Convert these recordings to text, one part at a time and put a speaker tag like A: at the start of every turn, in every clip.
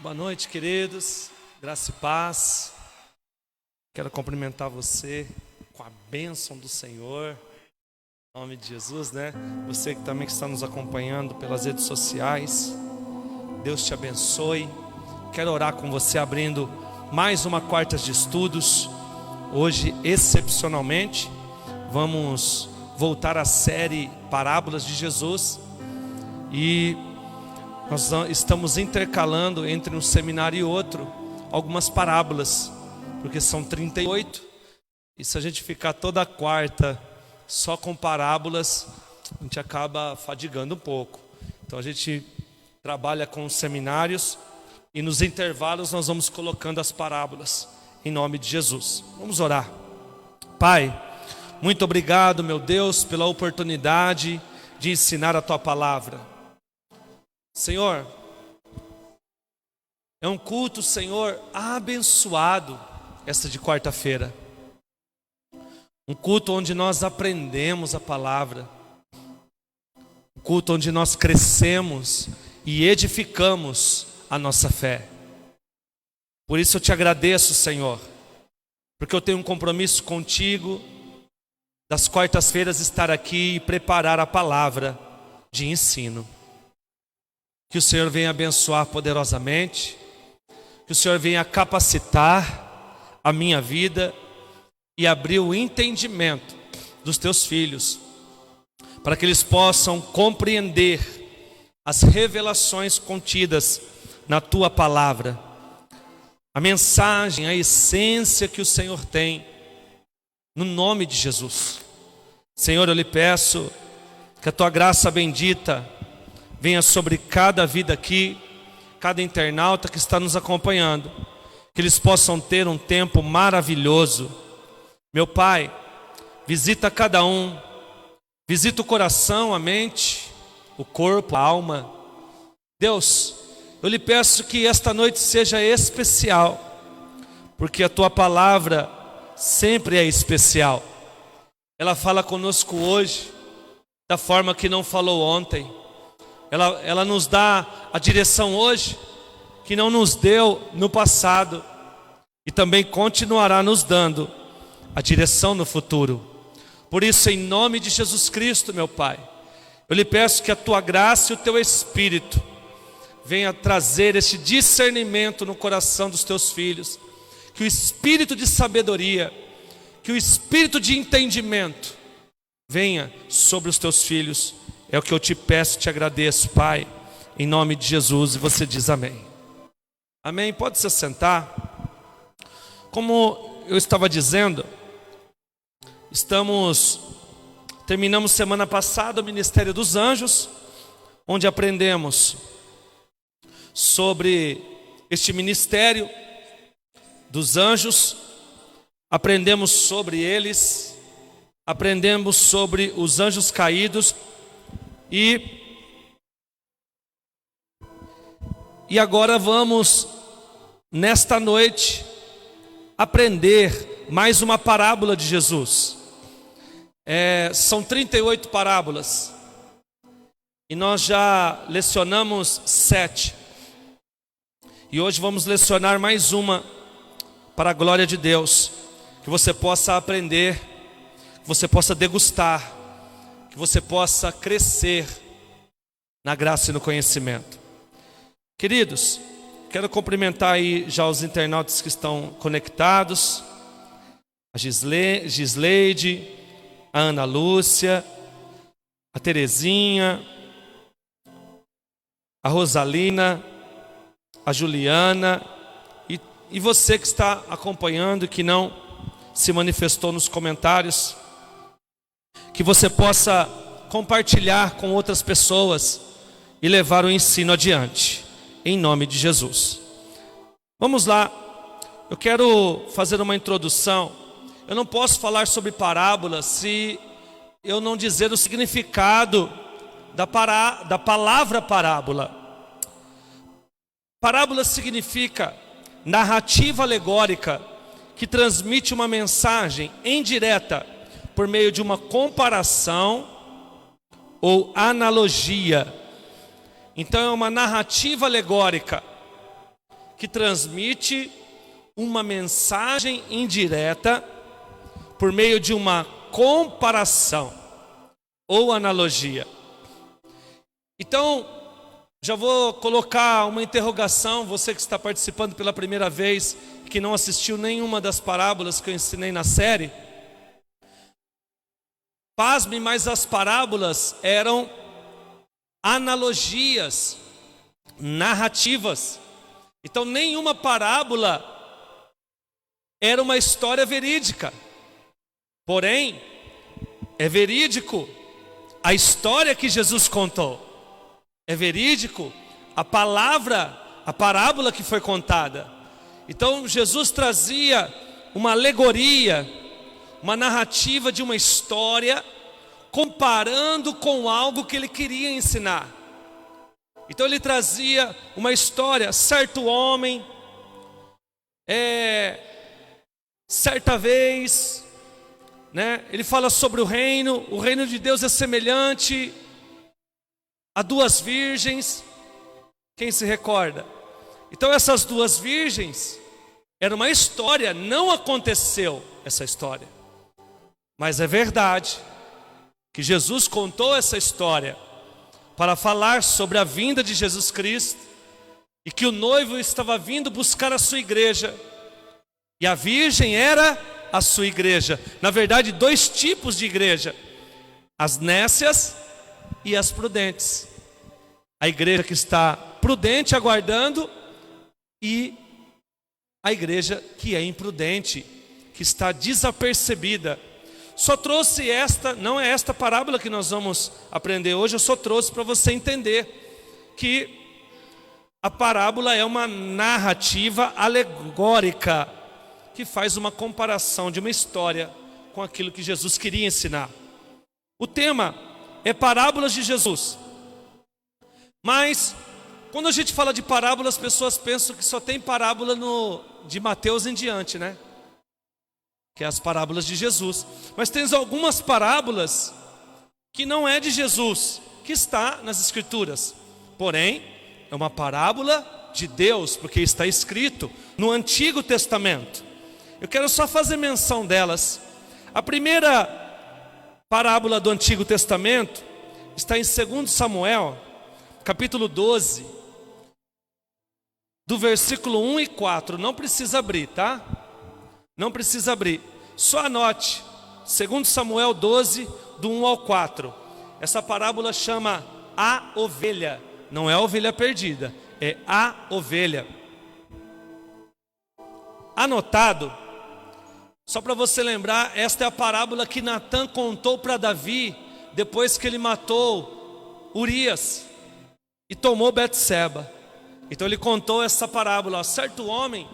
A: Boa noite, queridos. Graça e paz. Quero cumprimentar você com a bênção do Senhor. Em nome de Jesus, né? Você que também está nos acompanhando pelas redes sociais. Deus te abençoe. Quero orar com você abrindo mais uma quarta de estudos. Hoje, excepcionalmente, vamos voltar à série Parábolas de Jesus. E nós estamos intercalando entre um seminário e outro algumas parábolas, porque são 38. E se a gente ficar toda quarta só com parábolas, a gente acaba fadigando um pouco. Então a gente trabalha com os seminários e nos intervalos nós vamos colocando as parábolas, em nome de Jesus. Vamos orar. Pai, muito obrigado, meu Deus, pela oportunidade de ensinar a Tua palavra. Senhor, é um culto, Senhor, abençoado, esta de quarta-feira. Um culto onde nós aprendemos a palavra. Um culto onde nós crescemos e edificamos a nossa fé. Por isso eu te agradeço, Senhor, porque eu tenho um compromisso contigo, das quartas-feiras estar aqui e preparar a palavra de ensino. Que o Senhor venha abençoar poderosamente, que o Senhor venha capacitar a minha vida e abrir o entendimento dos teus filhos, para que eles possam compreender as revelações contidas na tua palavra, a mensagem, a essência que o Senhor tem, no nome de Jesus. Senhor, eu lhe peço que a tua graça bendita venha sobre cada vida aqui, cada internauta que está nos acompanhando, que eles possam ter um tempo maravilhoso. Meu Pai, visita cada um, visita o coração, a mente, o corpo, a alma. Deus, eu lhe peço que esta noite seja especial, porque a Tua palavra sempre é especial. Ela fala conosco hoje, da forma que não falou ontem. Ela nos dá a direção hoje, que não nos deu no passado, e também continuará nos dando a direção no futuro. Por isso, em nome de Jesus Cristo, meu Pai, eu lhe peço que a Tua graça e o Teu Espírito venha trazer esse discernimento no coração dos Teus filhos, que o Espírito de sabedoria, que o Espírito de entendimento venha sobre os Teus filhos. É o que eu te peço e te agradeço, Pai, em nome de Jesus, e você diz amém. Amém, pode se sentar. Como eu estava dizendo, terminamos semana passada o Ministério dos Anjos, onde aprendemos sobre este ministério dos anjos, aprendemos sobre eles, aprendemos sobre os anjos caídos, E agora vamos, nesta noite, aprender mais uma parábola de Jesus. São 38 parábolas. E nós já lecionamos 7. E hoje vamos lecionar mais uma, para a glória de Deus. Que você possa aprender, que você possa degustar, que você possa crescer na graça e no conhecimento. Queridos, quero cumprimentar aí já os internautas que estão conectados. A Gisleide, a Ana Lúcia, a Terezinha, a Rosalina, a Juliana e você que está acompanhando e que não se manifestou nos comentários. Que você possa compartilhar com outras pessoas e levar o ensino adiante, em nome de Jesus. Vamos lá, eu quero fazer uma introdução. Eu não posso falar sobre parábolas se eu não dizer o significado da palavra parábola. Parábola significa narrativa alegórica que transmite uma mensagem indireta por meio de uma comparação ou analogia. Então é uma narrativa alegórica que transmite uma mensagem indireta por meio de uma comparação ou analogia. Então, já vou colocar uma interrogação, você que está participando pela primeira vez, que não assistiu nenhuma das parábolas que eu ensinei na série. Pasme, mas as parábolas eram analogias, narrativas. Então nenhuma parábola era uma história verídica. Porém, é verídico a história que Jesus contou. É verídico a parábola que foi contada. Então Jesus trazia uma alegoria, uma narrativa de uma história, comparando com algo que ele queria ensinar. Então ele trazia uma história, certo homem, certa vez, né, ele fala sobre o reino de Deus é semelhante a duas virgens. Quem se recorda? Então essas duas virgens, era uma história, não aconteceu essa história. Mas é verdade que Jesus contou essa história para falar sobre a vinda de Jesus Cristo e que o noivo estava vindo buscar a sua igreja. E a virgem era a sua igreja. Na verdade, dois tipos de igreja: as nécias e as prudentes. A igreja que está prudente aguardando e a igreja que é imprudente, que está desapercebida. Só trouxe não é esta parábola que nós vamos aprender hoje, eu só trouxe para você entender que a parábola é uma narrativa alegórica, que faz uma comparação de uma história com aquilo que Jesus queria ensinar. O tema é parábolas de Jesus. Mas, quando a gente fala de parábola, as pessoas pensam que só tem parábola de Mateus em diante, né? Que é as parábolas de Jesus. Mas tem algumas parábolas que não é de Jesus, que está nas Escrituras. Porém, é uma parábola de Deus, porque está escrito no Antigo Testamento. Eu quero só fazer menção delas. A primeira parábola do Antigo Testamento está em 2 Samuel, capítulo 12, do versículo 1 e 4. Não precisa abrir, tá? Não precisa abrir. Só anote. 2 Samuel 12, do 1 ao 4. Essa parábola chama a ovelha. Não é a ovelha perdida, é a ovelha. Anotado, só para você lembrar, esta é a parábola que Natã contou para Davi depois que ele matou Urias e tomou Betseba. Então ele contou essa parábola. Certo homem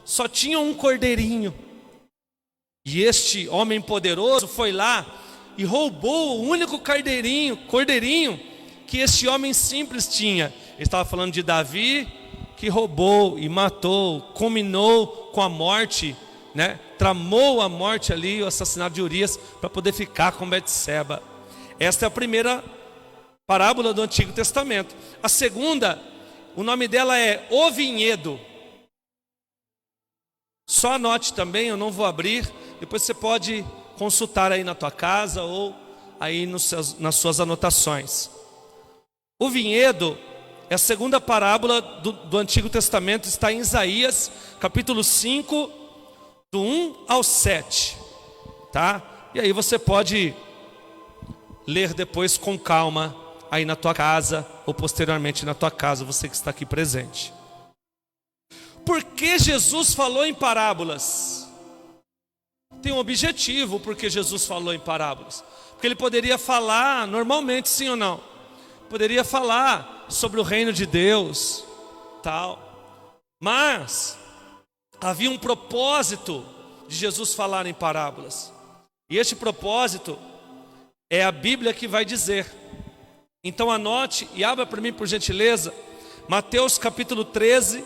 A: só tinha um cordeirinho, e este homem poderoso foi lá e roubou o único cordeirinho que este homem simples tinha. Ele estava falando de Davi, que roubou e matou, combinou com a morte, né? Tramou a morte ali, o assassinato de Urias, para poder ficar com Betseba. Esta é a primeira parábola do Antigo Testamento. A segunda, o nome dela é O Vinhedo. Só anote também, eu não vou abrir. Depois você pode consultar aí na tua casa ou aí nas suas anotações. O vinhedo é a segunda parábola do Antigo Testamento, está em Isaías, capítulo 5, do 1 ao 7, tá? E aí você pode ler depois com calma aí na tua casa, ou posteriormente na tua casa, você que está aqui presente. Por que Jesus falou em parábolas? Tem um objetivo porque Jesus falou em parábolas. Porque ele poderia falar normalmente, sim ou não? Poderia falar sobre o reino de Deus, tal. Mas havia um propósito de Jesus falar em parábolas. E este propósito é a Bíblia que vai dizer. Então anote e abra para mim, por gentileza, Mateus capítulo 13,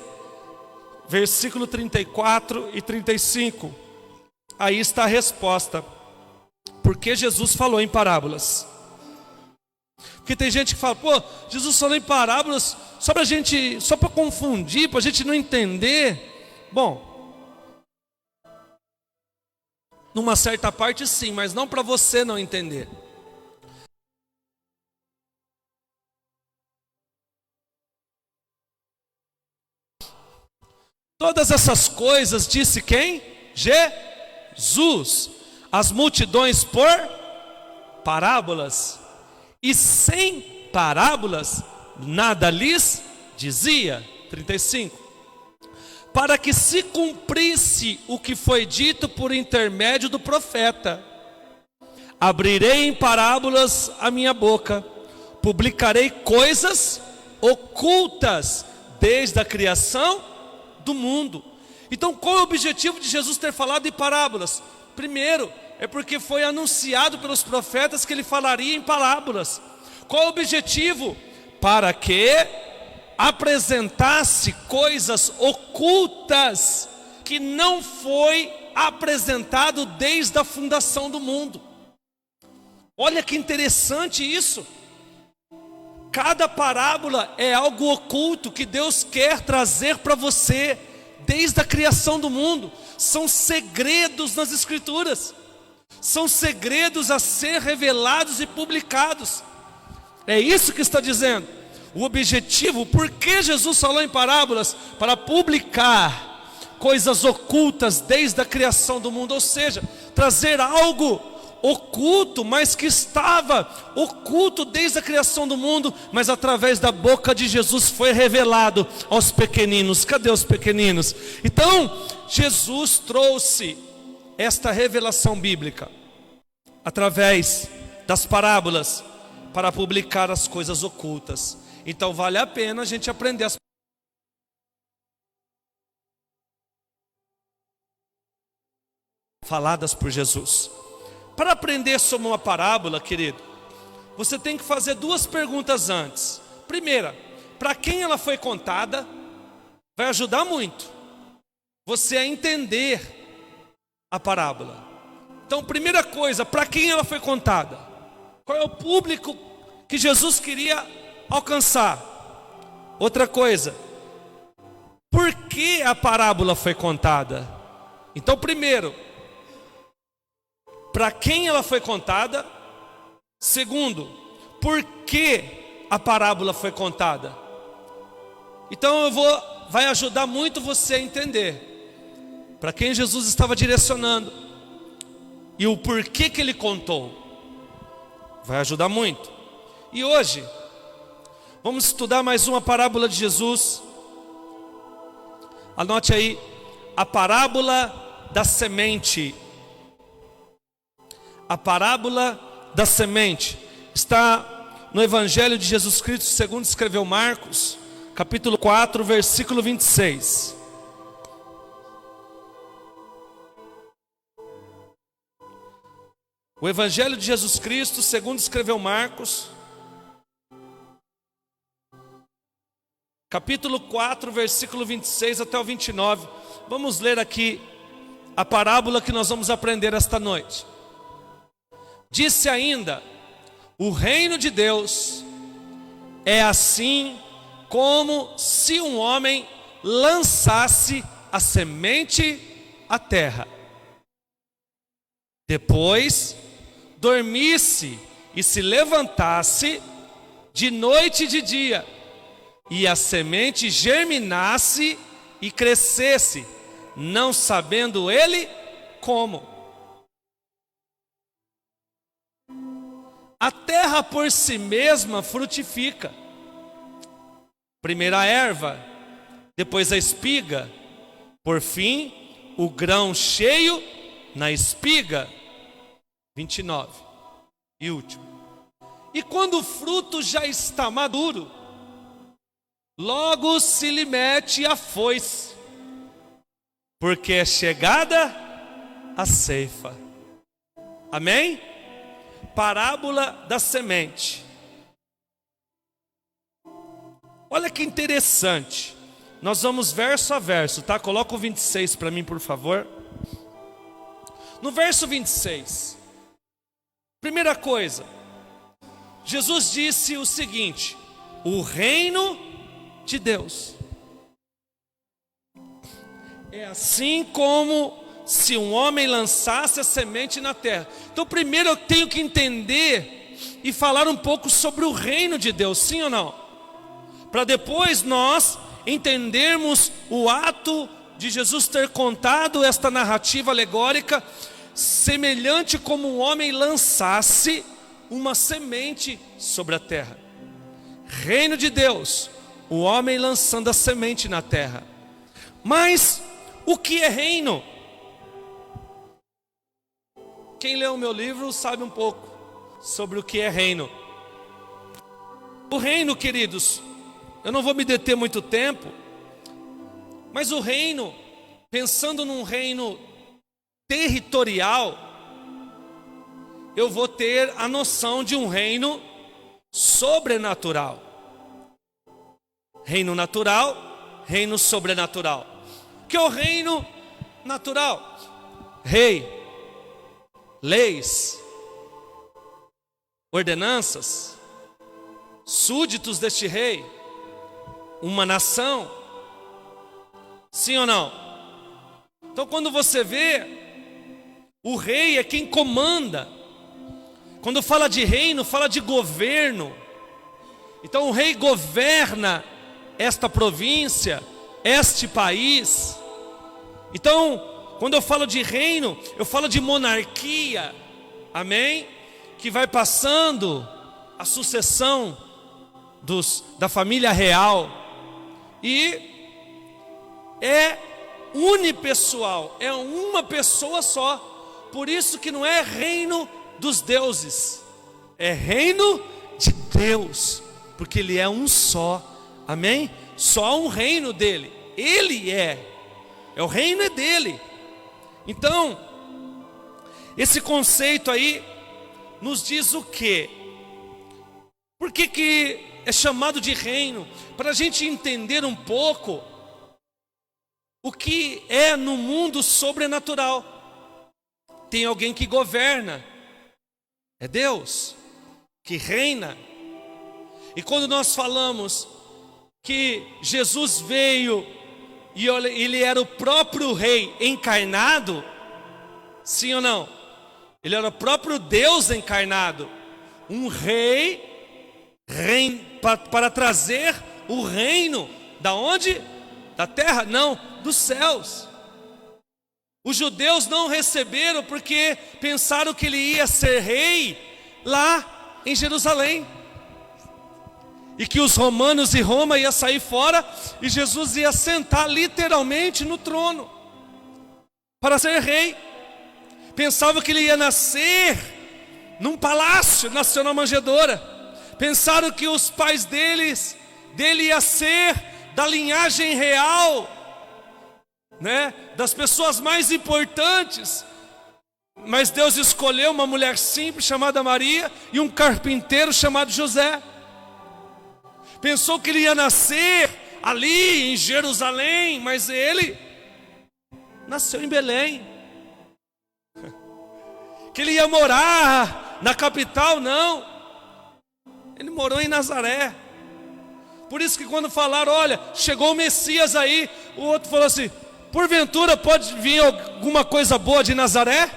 A: versículo 34 e 35. Aí está a resposta. Por que Jesus falou em parábolas? Porque tem gente que fala, pô, Jesus falou em parábolas só para confundir, para a gente não entender. Bom, numa certa parte sim, mas não para você não entender. Todas essas coisas disse quem? Jesus. As multidões por parábolas. E sem parábolas nada lhes dizia. 35. Para que se cumprisse o que foi dito por intermédio do profeta: abrirei em parábolas a minha boca, publicarei coisas ocultas desde a criação do mundo. Então, qual é o objetivo de Jesus ter falado em parábolas? Primeiro, é porque foi anunciado pelos profetas que ele falaria em parábolas. Qual é o objetivo? Para que apresentasse coisas ocultas que não foi apresentado desde a fundação do mundo. Olha que interessante isso. Cada parábola é algo oculto que Deus quer trazer para você desde a criação do mundo. São segredos nas Escrituras. São segredos a ser revelados e publicados. É isso que está dizendo. O objetivo, por que Jesus falou em parábolas? Para publicar coisas ocultas desde a criação do mundo. Ou seja, trazer algo oculto, mas que estava oculto desde a criação do mundo, mas através da boca de Jesus foi revelado aos pequeninos. Cadê os pequeninos? Então, Jesus trouxe esta revelação bíblica através das parábolas para publicar as coisas ocultas. Então vale a pena a gente aprender as faladas por Jesus. Para aprender sobre uma parábola, querido, você tem que fazer duas perguntas antes. Primeira, para quem ela foi contada? Vai ajudar muito você a entender a parábola. Então, primeira coisa, para quem ela foi contada? Qual é o público que Jesus queria alcançar? Outra coisa, por que a parábola foi contada? Então, primeiro, para quem ela foi contada? Segundo, por que a parábola foi contada? Então vai ajudar muito você a entender para quem Jesus estava direcionando e o porquê que ele contou. Vai ajudar muito. E hoje vamos estudar mais uma parábola de Jesus. Anote aí, a parábola da semente. A parábola da semente está no Evangelho de Jesus Cristo segundo escreveu Marcos, capítulo 4, versículo 26. O Evangelho de Jesus Cristo segundo escreveu Marcos, capítulo 4, versículo 26 até o 29. Vamos ler aqui a parábola que nós vamos aprender esta noite. Disse ainda: o reino de Deus é assim como se um homem lançasse a semente à terra, depois dormisse e se levantasse de noite e de dia, e a semente germinasse e crescesse, não sabendo ele como. A terra por si mesma frutifica. Primeiro a erva, depois a espiga, por fim o grão cheio na espiga. 29. E último. E quando o fruto já está maduro, logo se lhe mete a foice, porque é chegada a ceifa. Amém? Parábola da semente. Olha que interessante. Nós vamos verso a verso, tá? Coloca o 26 para mim, por favor. No verso 26, primeira coisa, Jesus disse o seguinte: o reino de Deus é assim como se um homem lançasse a semente na terra. Então primeiro eu tenho que entender e falar um pouco sobre o reino de Deus, sim ou não? Para depois nós entendermos o ato de Jesus ter contado esta narrativa alegórica, semelhante como um homem lançasse uma semente sobre a terra. Reino de Deus, o homem lançando a semente na terra. Mas o que é reino? Quem leu o meu livro sabe um pouco sobre o que é reino. O reino, queridos, eu não vou me deter muito tempo, mas o reino, pensando num reino territorial, eu vou ter a noção de um reino sobrenatural. Reino natural, reino sobrenatural. O que é o reino natural? Rei, leis, ordenanças, súditos deste rei, uma nação, sim ou não? Então quando você vê, o rei é quem comanda. Quando fala de reino, fala de governo. Então o rei governa esta província, este país. Então, quando eu falo de reino, eu falo de monarquia, amém? Que vai passando a sucessão da família real. E é unipessoal, é uma pessoa só. Por isso que não é reino dos deuses, é reino de Deus, porque Ele é um só, amém? Só um reino dele, Ele o reino é dele. Então, esse conceito aí nos diz o quê? Por que é chamado de reino? Para a gente entender um pouco o que é no mundo sobrenatural. Tem alguém que governa, é Deus, que reina. E quando nós falamos que Jesus veio e Ele era o próprio rei encarnado, sim ou não? Ele era o próprio Deus encarnado, um rei para trazer o reino, da onde? Da terra? Não, dos céus. Os judeus não receberam porque pensaram que ele ia ser rei lá em Jerusalém, e que os romanos e Roma ia sair fora, e Jesus ia sentar literalmente no trono para ser rei. Pensavam que ele ia nascer num palácio, nasceu na manjedoura. Pensaram que os pais dele ia ser da linhagem real, né? Das pessoas mais importantes. Mas Deus escolheu uma mulher simples chamada Maria e um carpinteiro chamado José. Pensou que ele ia nascer ali em Jerusalém, mas ele nasceu em Belém. Que ele ia morar na capital, não. Ele morou em Nazaré. Por isso que quando falaram, olha, chegou o Messias aí, o outro falou assim, porventura pode vir alguma coisa boa de Nazaré?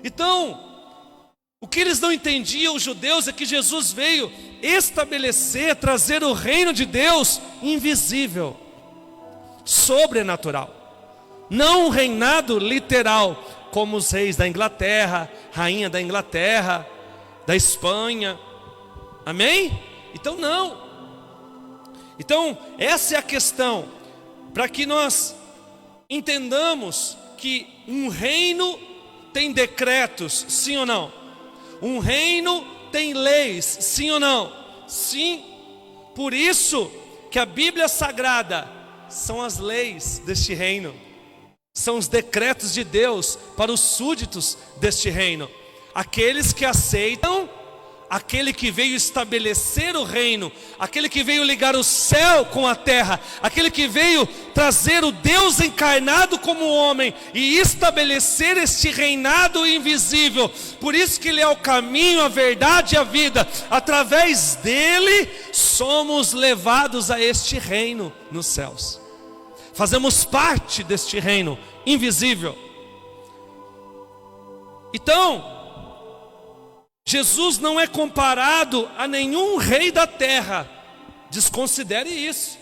A: Então, o que eles não entendiam, os judeus, é que Jesus veio estabelecer, trazer o reino de Deus invisível, sobrenatural. Não um reinado literal, como os reis da Inglaterra, rainha da Inglaterra, da Espanha, amém? Então não. Então essa é a questão, para que nós entendamos que um reino tem decretos, sim ou não? Um reino tem leis, sim ou não? Sim. Por isso que a Bíblia Sagrada são as leis deste reino, são os decretos de Deus para os súditos deste reino, aqueles que aceitam aquele que veio estabelecer o reino, aquele que veio ligar o céu com a terra, aquele que veio trazer o Deus encarnado como homem e estabelecer este reinado invisível. Por isso que Ele é o caminho, a verdade e a vida. Através dele somos levados a este reino nos céus. Fazemos parte deste reino invisível. Então, Jesus não é comparado a nenhum rei da terra. Desconsidere isso,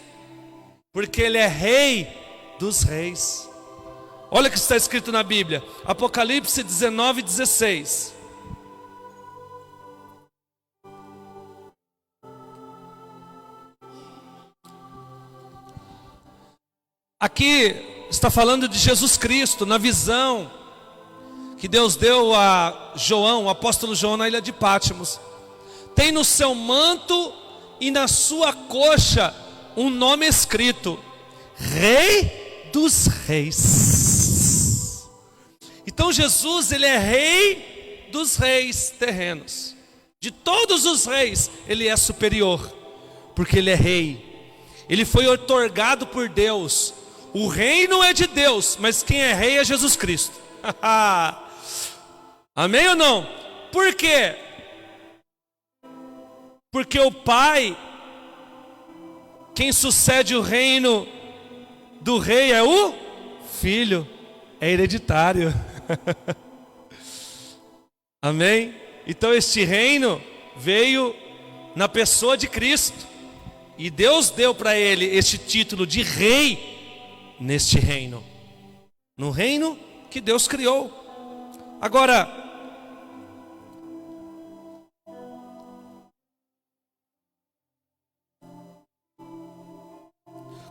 A: porque Ele é Rei dos reis. Olha o que está escrito na Bíblia, Apocalipse 19:16. Aqui está falando de Jesus Cristo, na visão que Deus deu a João, o apóstolo João, na ilha de Patmos. Tem no seu manto e na sua coxa um nome escrito: Rei dos Reis. Então Jesus, Ele é Rei dos reis terrenos. De todos os reis, Ele é superior, porque Ele é Rei. Ele foi outorgado por Deus. O reino é de Deus, mas quem é Rei é Jesus Cristo. Amém ou não? Por quê? Porque o Pai, quem sucede o reino do rei é o Filho, é hereditário. Amém? Então este reino veio na pessoa de Cristo, e Deus deu para ele este título de rei neste reino, no reino que Deus criou. Agora,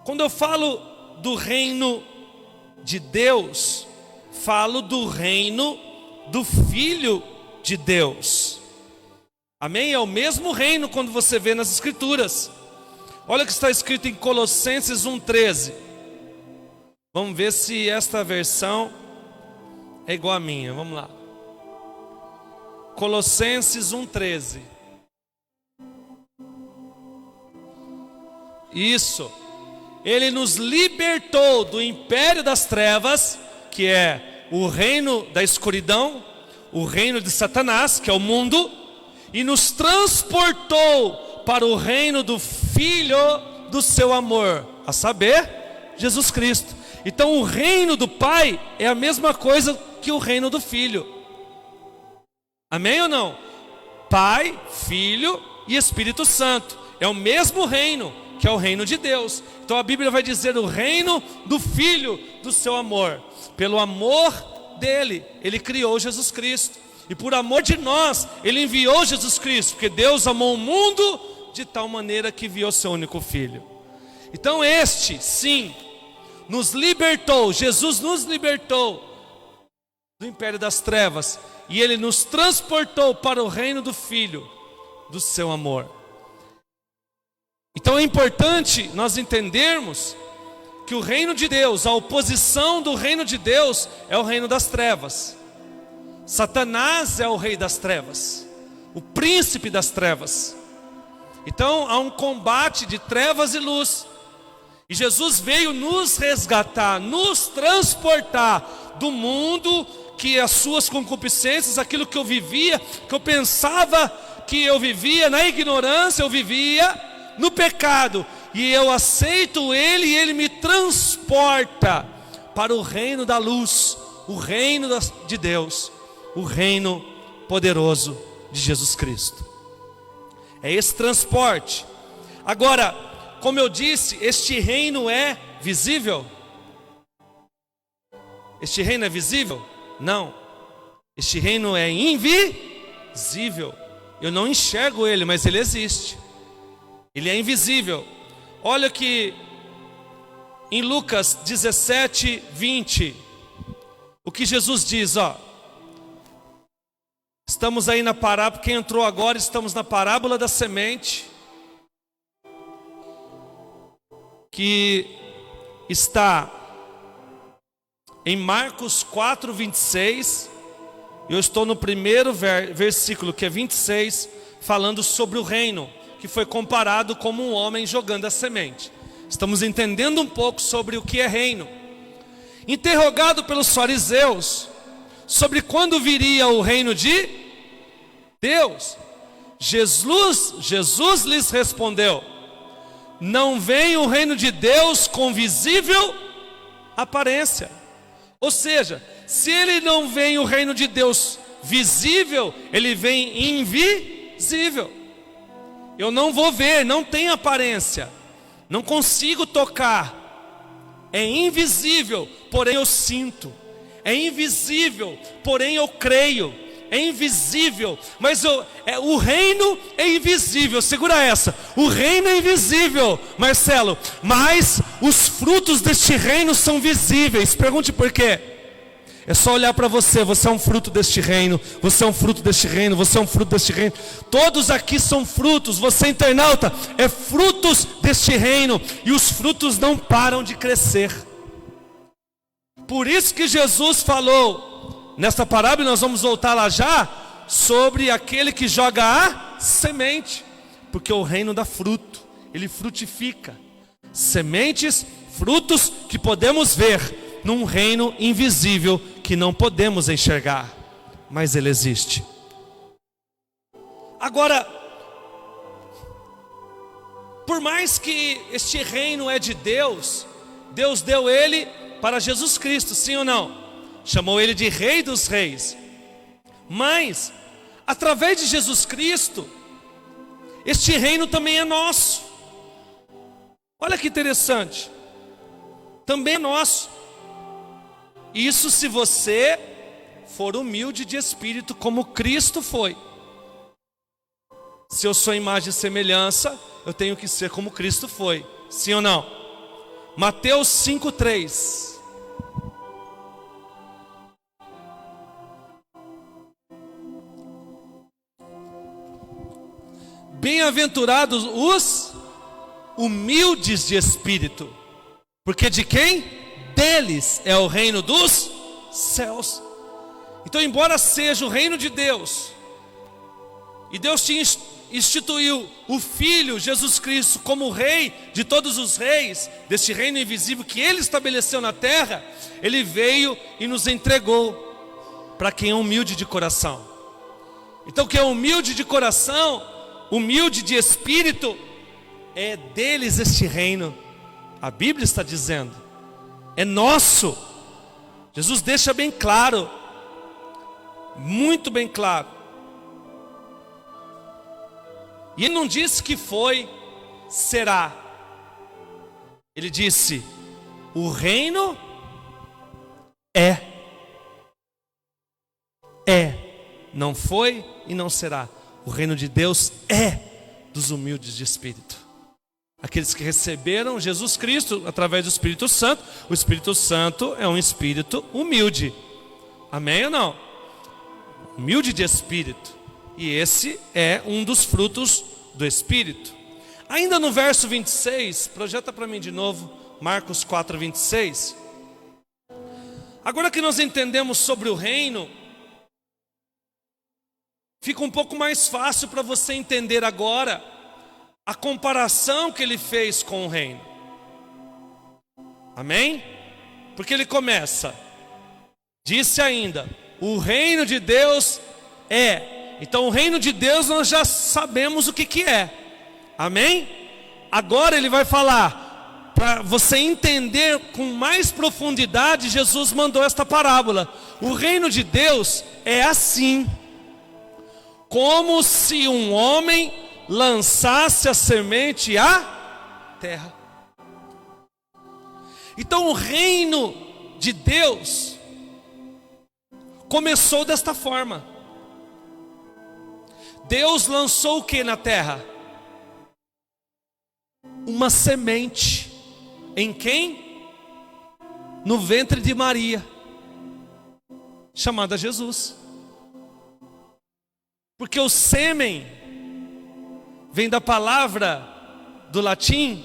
A: quando eu falo do reino de Deus, falo do reino do Filho de Deus. Amém? É o mesmo reino quando você vê nas Escrituras. Olha o que está escrito em Colossenses 1:13. Vamos ver se esta versão é igual à minha. Vamos lá. Colossenses 1:13. Isso. Ele nos libertou do império das trevas, que é o reino da escuridão, o reino de Satanás, que é o mundo, e nos transportou para o reino do Filho do seu amor, a saber, Jesus Cristo. Então o reino do Pai é a mesma coisa que o reino do Filho. Amém ou não? Pai, Filho e Espírito Santo. É o mesmo reino, que é o reino de Deus. Então a Bíblia vai dizer o reino do Filho do seu amor. Pelo amor dele, ele criou Jesus Cristo. E por amor de nós, ele enviou Jesus Cristo. Porque Deus amou o mundo de tal maneira que enviou seu único Filho. Então este, sim, nos libertou. Jesus nos libertou do império das trevas. E ele nos transportou para o reino do Filho do seu amor. Então é importante nós entendermos que o reino de Deus, a oposição do reino de Deus é o reino das trevas. Satanás é o rei das trevas, o príncipe das trevas. Então há um combate de trevas e luz. E Jesus veio nos resgatar, nos transportar do mundo que as suas concupiscências, aquilo que eu vivia, que eu pensava que eu vivia na ignorância, eu vivia no pecado, e eu aceito Ele e Ele me transporta para o reino da luz, o reino de Deus, o reino poderoso de Jesus Cristo. É esse transporte. Agora, como eu disse, este reino é visível? Este reino é visível? Não. Este reino é invisível. Eu não enxergo ele, mas ele existe. Ele é invisível. Olha que em Lucas 17:20, o que Jesus diz, ó. Estamos aí na parábola, quem entrou agora, estamos na parábola da semente, que está em Marcos 4:26. Eu estou no primeiro versículo, que é 26, falando sobre o reino, que foi comparado como um homem jogando a semente. Estamos entendendo um pouco sobre o que é reino. Interrogado pelos fariseus sobre quando viria o reino de Deus, Jesus lhes respondeu: não vem o reino de Deus com visível aparência. Ou seja, se ele não vem o reino de Deus visível, ele vem invisível. Eu não vou ver, não tem aparência, não consigo tocar. É invisível, porém eu sinto. É invisível, porém eu creio. É invisível, mas o reino é invisível. Segura essa. O reino é invisível, Marcelo, mas os frutos deste reino são visíveis. Pergunte por quê. É só olhar para você. Você é um fruto deste reino. Você é um fruto deste reino. Você é um fruto deste reino. Todos aqui são frutos. Você, internauta, é frutos deste reino. E os frutos não param de crescer. Por isso que Jesus falou nesta parábola, nós vamos voltar lá já, sobre aquele que joga a semente. Porque o reino dá fruto, ele frutifica. Sementes, frutos que podemos ver num reino invisível que não podemos enxergar, mas ele existe. Agora, por mais que este reino é de Deus, Deus deu ele para Jesus Cristo, sim ou não? Chamou ele de Rei dos Reis. Mas, através de Jesus Cristo, este reino também é nosso. Olha que interessante. Também é nosso. Isso se você for humilde de espírito, como Cristo foi. Se eu sou imagem e semelhança, eu tenho que ser como Cristo foi. Sim ou não? Mateus 5:3. Bem-aventurados os humildes de espírito, porque de quem? Deles é o reino dos céus. Então, embora seja o reino de Deus, e Deus tinha instituiu o Filho Jesus Cristo como Rei de todos os reis, deste reino invisível que Ele estabeleceu na terra, Ele veio e nos entregou para quem é humilde de coração. Então, quem é humilde de coração, humilde de espírito, é deles este reino. A Bíblia está dizendo, é nosso. Jesus deixa bem claro, muito bem claro. E ele não disse que foi, será. Ele disse, o reino é, não foi e não será. O reino de Deus é dos humildes de espírito. Aqueles que receberam Jesus Cristo através do Espírito Santo. O Espírito Santo é um espírito humilde. Amém ou não? Humilde de espírito. E esse é um dos frutos do Espírito. Ainda no verso 26, projeta para mim de novo, Marcos 4:26. Agora que nós entendemos sobre o reino, fica um pouco mais fácil para você entender agora a comparação que ele fez com o reino. Amém? Porque ele começa, disse ainda, o reino de Deus é. Então o reino de Deus nós já sabemos o que é. Amém? Agora ele vai falar, para você entender com mais profundidade, Jesus mandou esta parábola. O reino de Deus é assim, como se um homem lançasse a semente à terra. Então o reino de Deus começou desta forma. Deus lançou o que na terra? Uma semente. Em quem? No ventre de Maria, chamada Jesus. Porque o sêmen vem da palavra do latim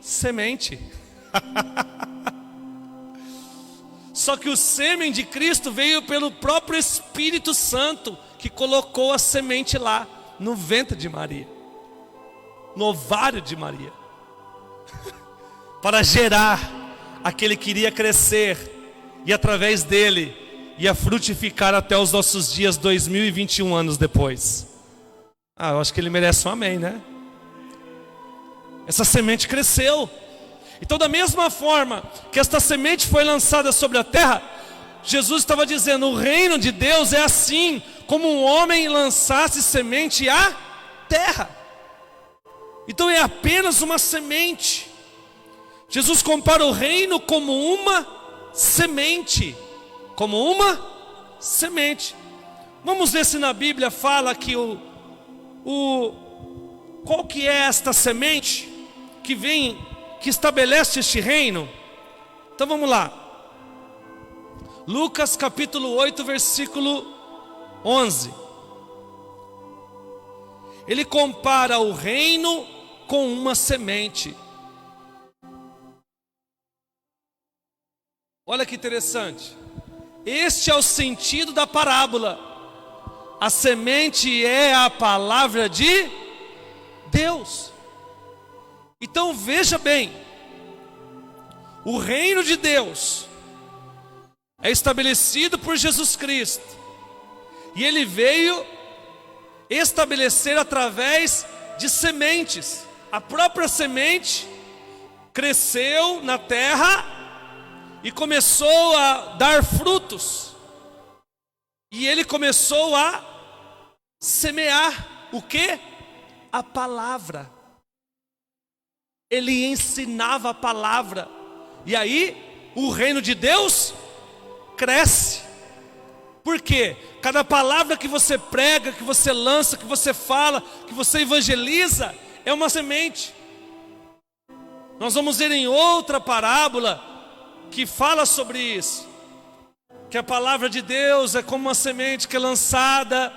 A: semente. Só que o sêmen de Cristo veio pelo próprio Espírito Santo, que colocou a semente lá. no ventre de Maria, no ovário de Maria, para gerar aquele que iria crescer e através dele ia frutificar até os nossos dias, 2021 anos depois. Eu acho que ele merece um amém, né? Essa semente cresceu. Então, da mesma forma que esta semente foi lançada sobre a terra, Jesus estava dizendo: o reino de Deus é assim como um homem lançasse semente à terra. Então é apenas uma semente. Jesus compara o reino como uma semente. Como uma semente. Vamos ver se na Bíblia fala que qual que é esta semente que vem, que estabelece este reino. Então vamos lá. Lucas capítulo 8, versículo 11. Ele compara o reino com uma semente. Olha que interessante. Este é o sentido da parábola. A semente é a palavra de Deus. Então veja bem, o reino de Deus é estabelecido por Jesus Cristo, e Ele veio estabelecer através de sementes. A própria semente cresceu na terra e começou a dar frutos, e Ele começou a semear o que? A palavra. Ele ensinava a palavra, e aí o reino de Deus cresce. Por quê? Cada palavra que você prega, que você lança, que você fala, que você evangeliza, é uma semente. Nós vamos ver em outra parábola que fala sobre isso, que a palavra de Deus é como uma semente que é lançada,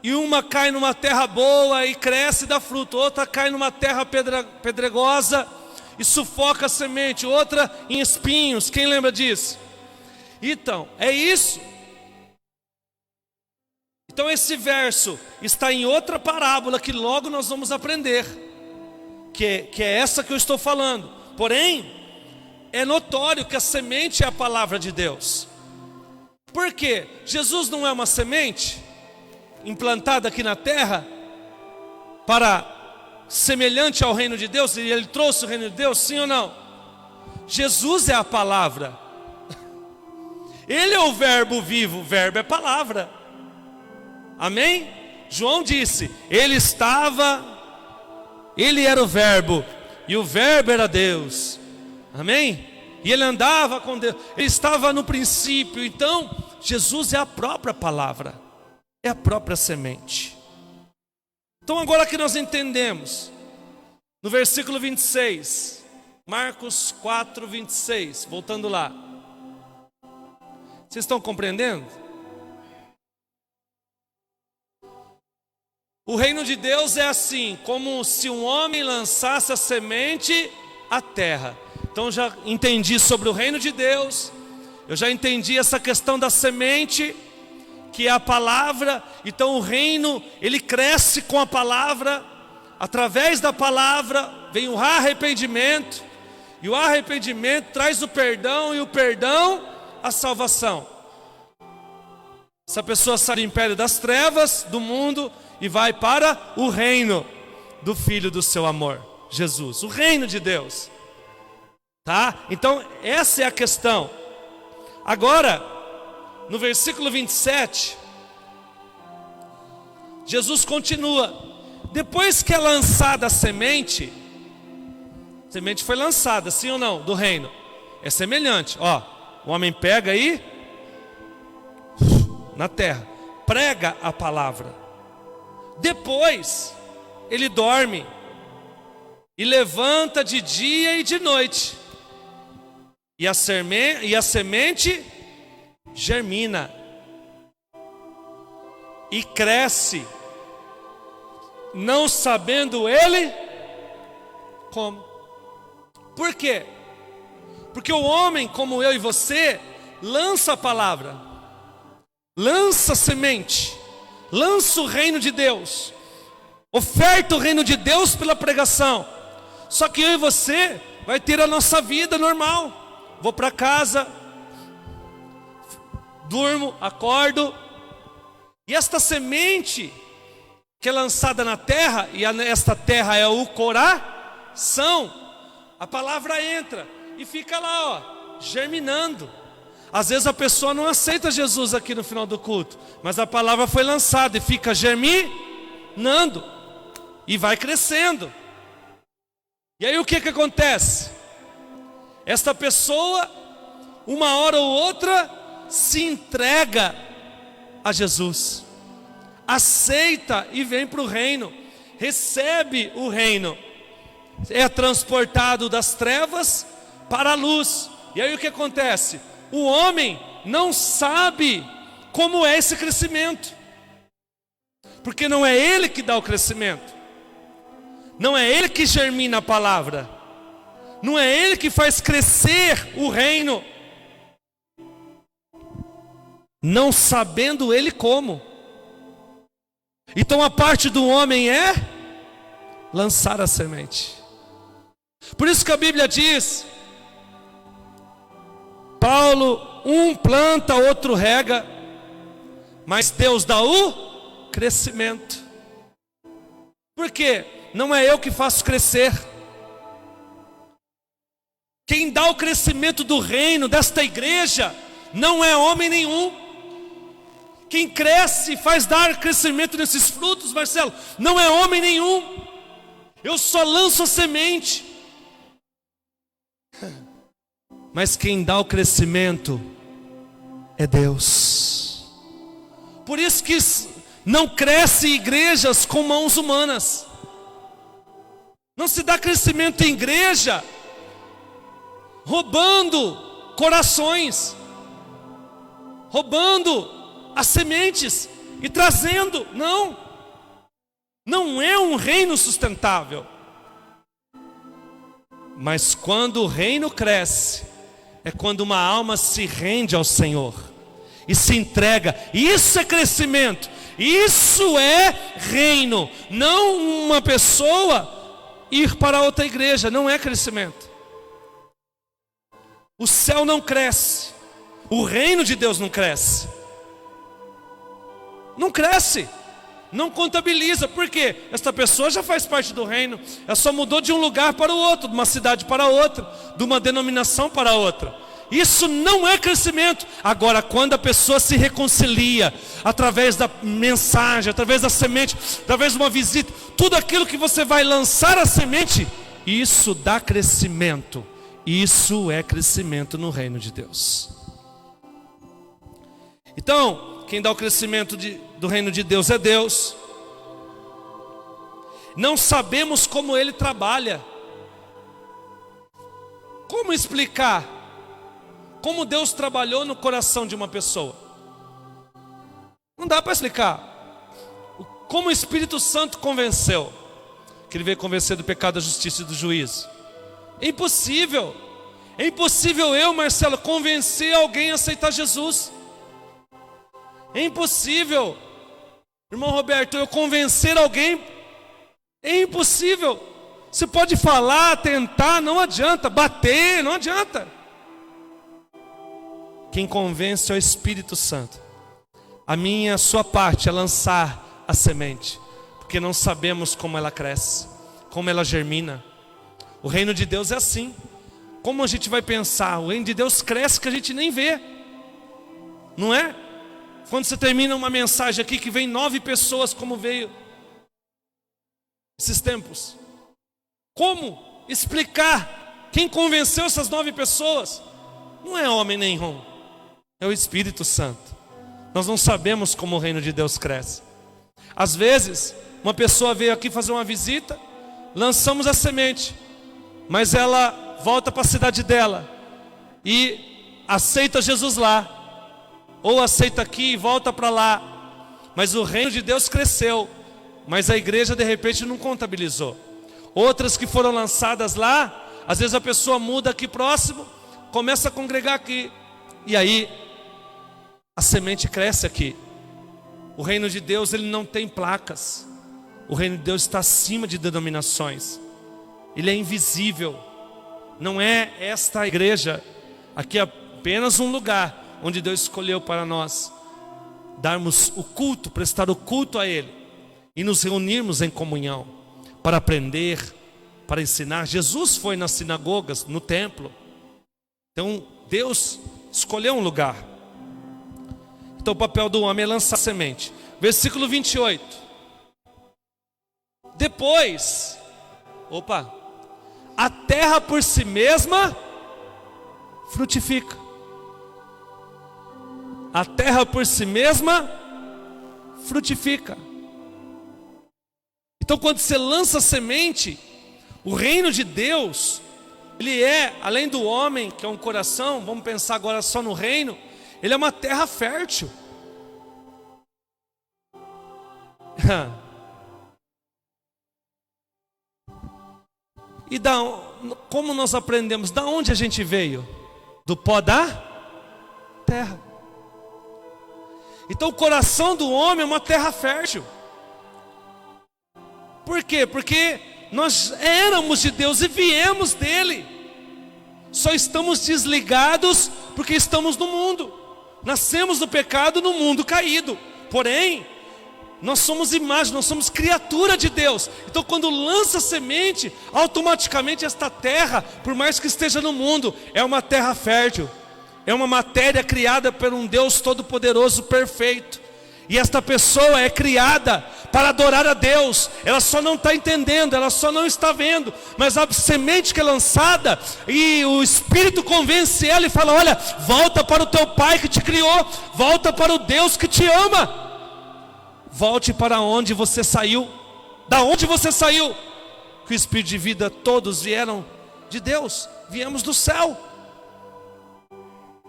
A: e uma cai numa terra boa e cresce e dá fruto, outra cai numa terra pedregosa e sufoca a semente, outra em espinhos. Quem lembra disso? Então, é isso. Então esse verso está em outra parábola que logo nós vamos aprender, que é essa que eu estou falando. Porém, é notório que a semente é a palavra de Deus. Por quê? Jesus não é uma semente implantada aqui na terra para semelhante ao reino de Deus, e Ele trouxe o reino de Deus, sim ou não? Jesus é a palavra. Ele é o verbo vivo, o verbo é palavra. Amém? João disse: Ele era o verbo, e o verbo era Deus. Amém? E Ele andava com Deus, Ele estava no princípio. Então, Jesus é a própria palavra, é a própria semente. Então agora que nós entendemos, no versículo 26, Marcos 4, 26, voltando lá. Vocês estão compreendendo? O reino de Deus é assim, como se um homem lançasse a semente à terra. Então eu já entendi sobre o reino de Deus, eu já entendi essa questão da semente, que é a palavra. Então o reino, ele cresce com a palavra. Através da palavra vem o arrependimento, e o arrependimento traz o perdão, e o perdão a salvação. Essa pessoa sai do império das trevas, do mundo, e vai para o reino do Filho do seu amor, Jesus, o reino de Deus. Tá? Então essa é a questão. Agora, no versículo 27, Jesus continua. Depois que é lançada a semente foi lançada, sim ou não, do reino. É semelhante, ó, o homem pega aí, na terra, prega a palavra. Depois, ele dorme, e levanta de dia e de noite, e a semente germina e cresce, não sabendo ele como. Por quê? Porque o homem, como eu e você, lança a palavra, lança a semente, lança o reino de Deus, oferta o reino de Deus pela pregação. Só que eu e você vai ter a nossa vida normal. Vou para casa, durmo, acordo, e esta semente que é lançada na terra, e esta terra é o coração, a palavra entra e fica lá, ó, germinando. Às vezes a pessoa não aceita Jesus aqui no final do culto, mas a palavra foi lançada e fica germinando e vai crescendo. E aí o que acontece? Esta pessoa, uma hora ou outra, se entrega a Jesus, aceita e vem para o reino, recebe o reino, é transportado das trevas para a luz. E aí o que acontece? O homem não sabe como é esse crescimento, porque não é ele que dá o crescimento, não é ele que germina a palavra, não é ele que faz crescer o reino, não sabendo ele como. Então a parte do homem é lançar a semente. Por isso que a Bíblia diz, Paulo, um planta, outro rega, mas Deus dá o crescimento. Por quê? Não é eu que faço crescer. Quem dá o crescimento do reino, desta igreja, não é homem nenhum. Quem cresce e faz dar crescimento nesses frutos, Marcelo, não é homem nenhum. Eu só lanço a semente. Mas quem dá o crescimento é Deus. Por isso que não cresce igrejas com mãos humanas. Não se dá crescimento em igreja roubando corações, roubando as sementes e trazendo. Não é um reino sustentável. Mas quando o reino cresce, é quando uma alma se rende ao Senhor e se entrega. Isso é crescimento, isso é reino. Não uma pessoa ir para outra igreja, não é crescimento. O céu não cresce, o reino de Deus não cresce. Não cresce, não contabiliza. Por quê? Esta pessoa já faz parte do reino, ela só mudou de um lugar para o outro, de uma cidade para outra, de uma denominação para outra. Isso não é crescimento. Agora, quando a pessoa se reconcilia, através da mensagem, através da semente, através de uma visita, tudo aquilo que você vai lançar a semente, isso dá crescimento. Isso é crescimento no reino de Deus. Então, quem dá o crescimento do reino de Deus é Deus. Não sabemos como Ele trabalha. Como explicar como Deus trabalhou no coração de uma pessoa? Não dá para explicar. Como o Espírito Santo convenceu, que Ele veio convencer do pecado, da justiça e do juízo. É impossível. É impossível eu, Marcelo, convencer alguém a aceitar Jesus. É impossível, irmão Roberto, eu convencer alguém. É impossível. Você pode falar, tentar, não adianta. Bater, não adianta. Quem convence é o Espírito Santo. A sua parte é lançar a semente, porque não sabemos como ela cresce, como ela germina. O reino de Deus é assim. Como a gente vai pensar? O reino de Deus cresce que a gente nem vê, não é? Quando você termina uma mensagem aqui que vem 9 pessoas, como veio esses tempos, como explicar quem convenceu essas 9 pessoas? Não é homem nenhum, é o Espírito Santo. Nós não sabemos como o reino de Deus cresce. Às vezes, uma pessoa veio aqui fazer uma visita, lançamos a semente, mas ela volta para a cidade dela e aceita Jesus lá, ou aceita aqui e volta para lá. Mas o reino de Deus cresceu, mas a igreja de repente não contabilizou. Outras que foram lançadas lá, às vezes a pessoa muda aqui próximo, começa a congregar aqui, e aí a semente cresce aqui. O reino de Deus, ele não tem placas. O reino de Deus está acima de denominações. Ele é invisível. Não é esta igreja. Aqui é apenas um lugar onde Deus escolheu para nós darmos o culto, prestar o culto a Ele e nos reunirmos em comunhão para aprender, para ensinar. Jesus foi nas sinagogas, no templo. Então Deus escolheu um lugar. Então o papel do homem é lançar semente. Versículo 28. Depois, a terra por si mesma frutifica. A terra por si mesma frutifica. Então quando você lança semente, o reino de Deus, ele é, além do homem, que é um coração, vamos pensar agora só no reino, ele é uma terra fértil. E como nós aprendemos? Da onde a gente veio? Do pó da terra. Então o coração do homem é uma terra fértil. Por quê? Porque nós éramos de Deus e viemos dele. Só estamos desligados porque estamos no mundo. Nascemos do pecado no mundo caído. Porém, nós somos imagem, nós somos criatura de Deus. Então quando lança semente, automaticamente esta terra, por mais que esteja no mundo, é uma terra fértil. É uma matéria criada por um Deus todo-poderoso, perfeito. E esta pessoa é criada para adorar a Deus. Ela só não está entendendo, ela só não está vendo. Mas a semente que é lançada, e o Espírito convence ela e fala: olha, volta para o teu Pai que te criou. Volta para o Deus que te ama. Volte para onde você saiu. Da onde você saiu? Que o Espírito de vida, todos vieram de Deus. Viemos do céu.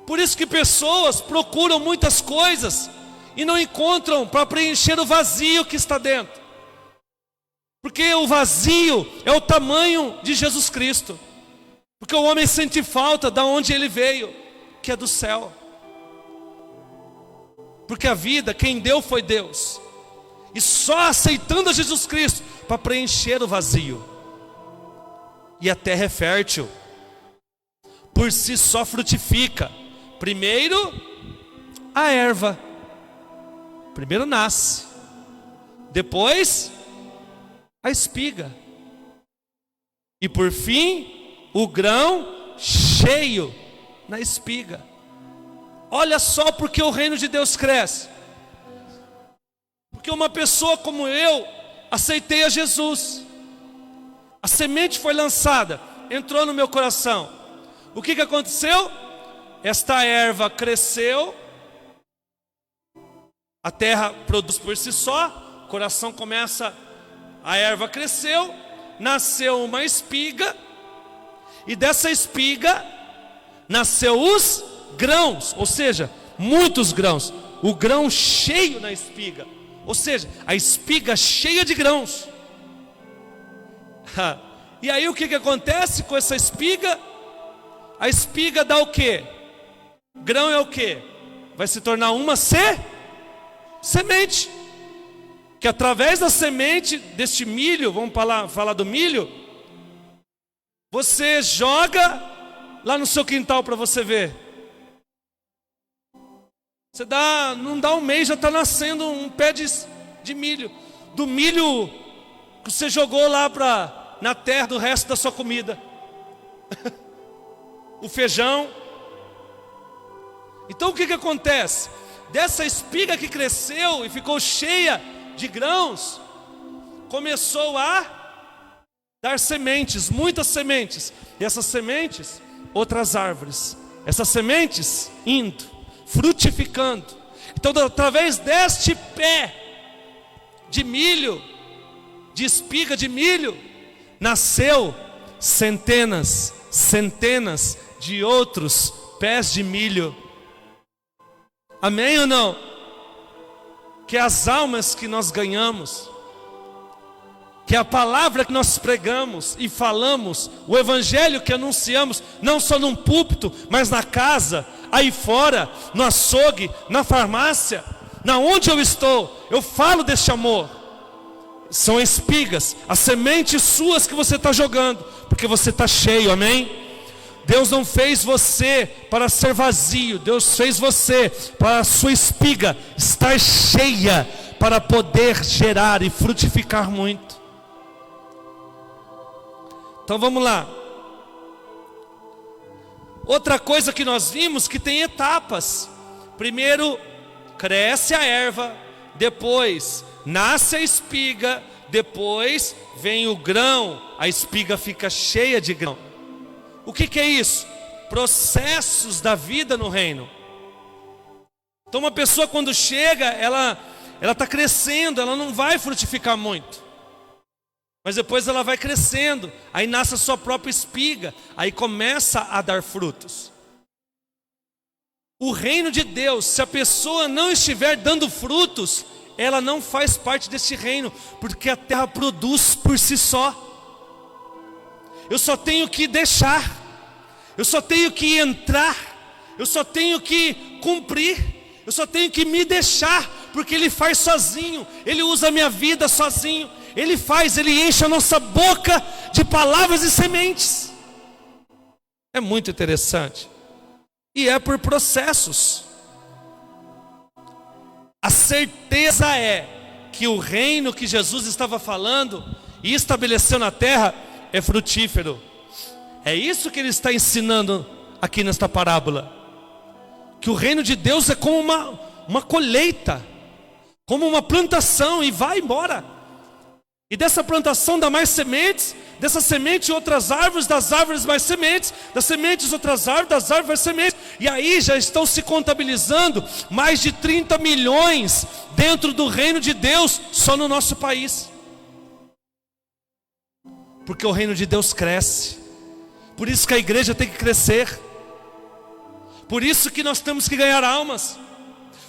A: Por isso que pessoas procuram muitas coisas e não encontram para preencher o vazio que está dentro. Porque o vazio é o tamanho de Jesus Cristo. Porque o homem sente falta da onde ele veio, que é do céu. Porque a vida, quem deu foi Deus. E só aceitando a Jesus Cristo para preencher o vazio. E a terra é fértil. Por si só frutifica. Primeiro, a erva. Primeiro nasce. Depois, a espiga. E por fim, o grão cheio na espiga. Olha só porque o reino de Deus cresce. Porque uma pessoa como eu aceitei a Jesus. A semente foi lançada, entrou no meu coração. O que aconteceu? Esta erva cresceu, a terra produz por si só, o coração começa, a erva cresceu, nasceu uma espiga, e dessa espiga nasceu os grãos, ou seja, muitos grãos, o grão cheio na espiga, ou seja, a espiga cheia de grãos. E aí o que acontece com essa espiga? A espiga dá o quê? Grão é o quê? Vai se tornar uma semente. Que através da semente deste milho, vamos falar do milho, você joga lá no seu quintal para você ver. Não dá um mês, já está nascendo um pé de milho. Do milho que você jogou lá na terra do resto da sua comida. O feijão. Então o que acontece? Dessa espiga que cresceu e ficou cheia de grãos, começou a dar sementes, muitas sementes. E essas sementes, outras árvores. Essas sementes indo, frutificando. Então através deste pé de milho, de espiga de milho, nasceu centenas de outros pés de milho. Amém ou não? Que as almas que nós ganhamos, que a palavra que nós pregamos e falamos, o evangelho que anunciamos, não só num púlpito, mas na casa, aí fora, no açougue, na farmácia, na onde eu estou, eu falo deste amor. são espigas, as sementes suas que você está jogando, porque você está cheio, amém? Deus não fez você para ser vazio, Deus fez você para a sua espiga estar cheia, para poder gerar e frutificar muito. Então vamos lá. Outra coisa que nós vimos, que tem etapas. Primeiro cresce a erva, depois nasce a espiga, depois vem o grão, a espiga fica cheia de grão. O que é isso? Processos da vida no reino. Então uma pessoa quando chega, ela está crescendo, ela não vai frutificar muito. Mas depois ela vai crescendo, aí nasce a sua própria espiga, aí começa a dar frutos. O reino de Deus, se a pessoa não estiver dando frutos, ela não faz parte desse reino, porque a terra produz por si só. Eu só tenho que deixar, eu só tenho que entrar, eu só tenho que cumprir, eu só tenho que me deixar, porque Ele faz sozinho, Ele usa a minha vida sozinho, Ele enche a nossa boca de palavras e sementes. É muito interessante. E é por processos. A certeza é que o reino que Jesus estava falando e estabeleceu na terra é frutífero. É isso que Ele está ensinando aqui nesta parábola. Que o reino de Deus é como uma colheita, como uma plantação, e vai embora. E dessa plantação dá mais sementes, dessa semente outras árvores, das árvores mais sementes, das sementes outras árvores, das árvores mais sementes. E aí já estão se contabilizando mais de 30 milhões dentro do reino de Deus, só no nosso país. Porque o reino de Deus cresce. Por isso que a igreja tem que crescer. Por isso que nós temos que ganhar almas.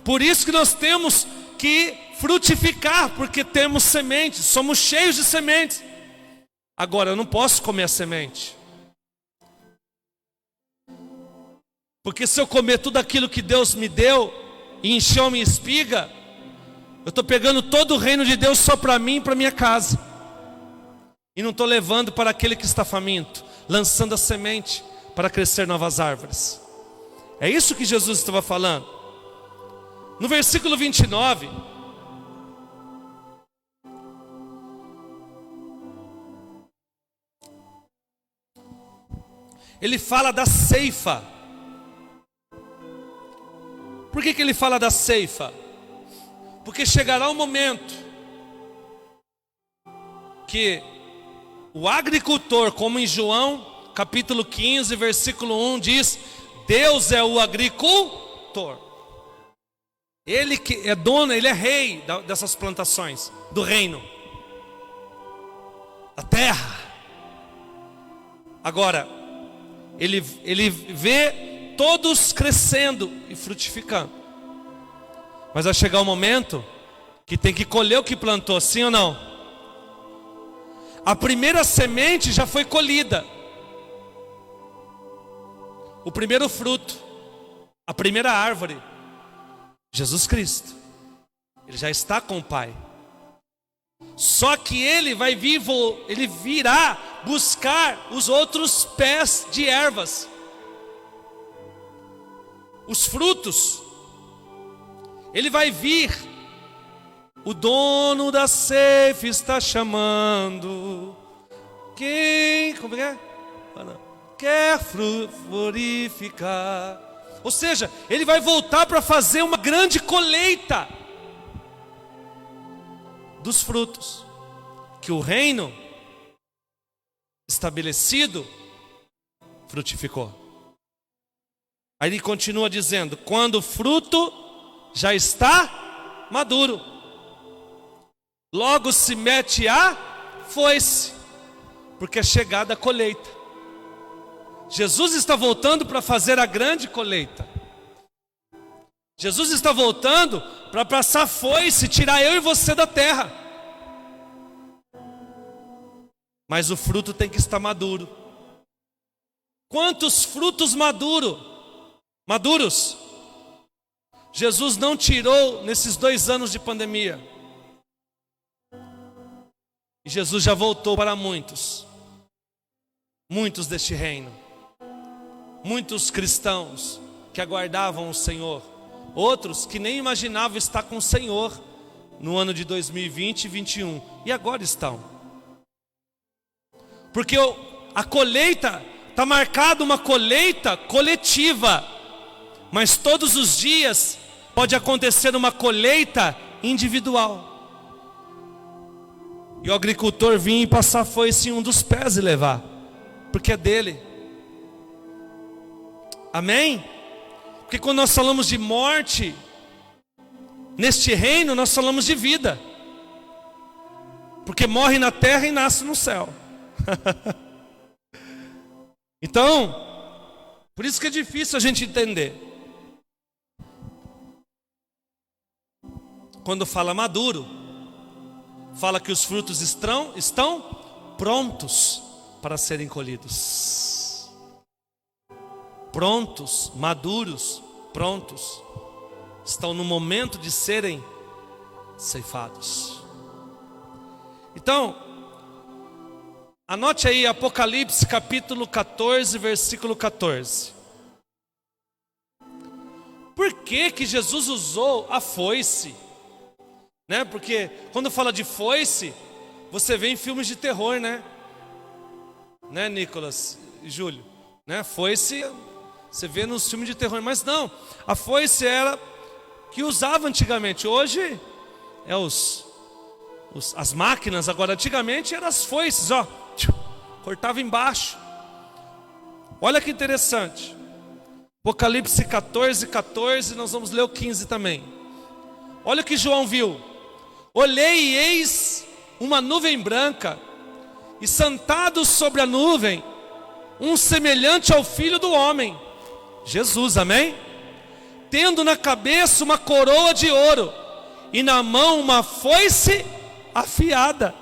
A: Por isso que nós temos que frutificar, porque temos sementes, somos cheios de sementes. Agora, eu não posso comer a semente, porque se eu comer tudo aquilo que Deus me deu e encheu a minha espiga, eu estou pegando todo o reino de Deus só para mim e para minha casa, e não estou levando para aquele que está faminto, lançando a semente para crescer novas árvores. É isso que Jesus estava falando. No versículo 29, ele fala da ceifa. Por que ele fala da ceifa? Porque chegará um momento que o agricultor, como em João capítulo 15, versículo 1 diz: Deus é o agricultor. Ele que é dono, Ele é rei dessas plantações, do reino, da terra. Agora, Ele vê todos crescendo e frutificando. Mas vai chegar um momento que tem que colher o que plantou, sim ou não? A primeira semente já foi colhida. O primeiro fruto, a primeira árvore, Jesus Cristo. Ele já está com o Pai. Só que Ele Ele virá buscar os outros pés de ervas, os frutos. Ele vai vir. O dono da ceifa está chamando. Quem? Como é? Quer frutificar. Ou seja, Ele vai voltar para fazer uma grande colheita dos frutos que o reino estabelecido frutificou. Aí ele continua dizendo: quando o fruto já está maduro, logo se mete a foice, porque é chegada a colheita. Jesus está voltando para fazer a grande colheita. Jesus está voltando para passar foice, tirar eu e você da terra. Mas o fruto tem que estar maduro. Quantos frutos maduros Jesus não tirou nesses 2 anos de pandemia? E Jesus já voltou para muitos deste reino, muitos cristãos que aguardavam o Senhor, outros que nem imaginavam estar com o Senhor no ano de 2020 e 2021, e agora estão. Porque a colheita está marcada, uma colheita coletiva, mas todos os dias pode acontecer uma colheita individual. E o agricultor vinha e passar foice em um dos pés e levar, porque é dele. Amém? Porque quando nós falamos de morte, neste reino nós falamos de vida. Porque morre na terra e nasce no céu. Então, por isso que é difícil a gente entender. Quando fala maduro, fala que os frutos estão prontos para serem colhidos. Prontos, maduros, prontos. Estão no momento de serem ceifados. Então, anote aí Apocalipse capítulo 14, versículo 14. Por que Jesus usou a foice? Né? Porque quando fala de foice, você vê em filmes de terror, né? Né, Nicolas e Júlio? Né? Foice, você vê nos filmes de terror. Mas não, a foice era que usava antigamente. Hoje é as máquinas. Agora antigamente eram as foices, ó, cortava embaixo. Olha que interessante. Apocalipse 14, 14, nós vamos ler o 15 também. Olha o que João viu. Olhei e eis uma nuvem branca, e sentado sobre a nuvem, um semelhante ao Filho do Homem, Jesus, amém? Tendo na cabeça uma coroa de ouro, e na mão uma foice afiada.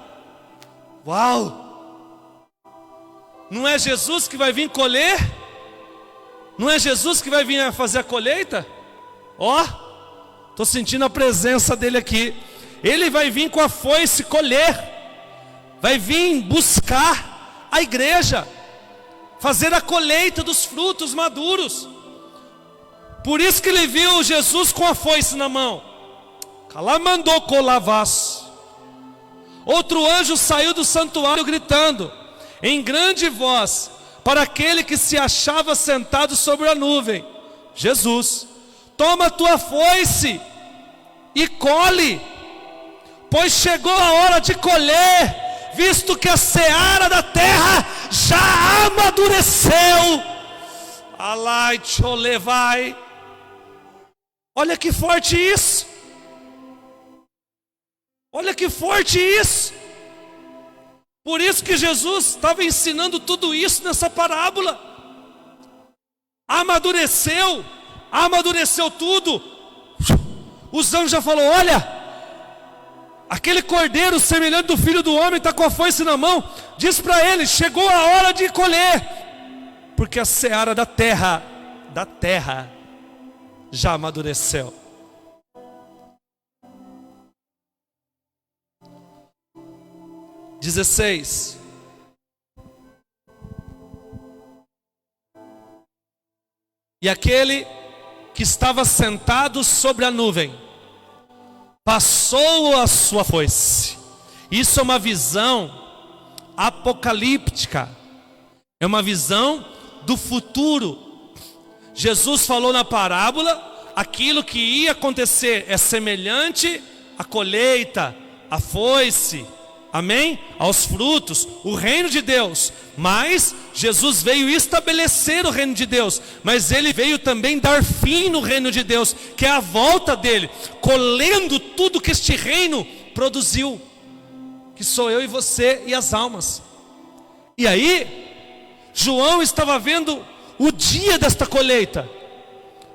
A: Uau! Não é Jesus que vai vir colher? Não é Jesus que vai vir fazer a colheita? Ó, estou sentindo a presença dele aqui. Ele vai vir com a foice colher, vai vir buscar a igreja, fazer a colheita dos frutos maduros. Por isso que ele viu Jesus com a foice na mão. Calamandou colavas. Outro anjo saiu do santuário gritando em grande voz para aquele que se achava sentado sobre a nuvem: Jesus, toma a tua foice e colhe, pois chegou a hora de colher, visto que a seara da terra já amadureceu. Alai cholevai. Olha que forte isso. Olha que forte isso. Por isso que Jesus estava ensinando tudo isso nessa parábola. Amadureceu tudo. Os anjos já falaram: olha, aquele cordeiro semelhante do Filho do Homem está com a foice na mão. Diz para ele: chegou a hora de colher, porque a seara da terra já amadureceu. XVI. E aquele que estava sentado sobre a nuvem passou a sua foice. Isso é uma visão apocalíptica, é uma visão do futuro. Jesus falou na parábola aquilo que ia acontecer, é semelhante à colheita, à foice, amém? Aos frutos, o reino de Deus. Mas Jesus veio estabelecer o reino de Deus, mas ele veio também dar fim no reino de Deus, que é a volta dele, colhendo tudo que este reino produziu, que sou eu e você e as almas. E aí João estava vendo o dia desta colheita,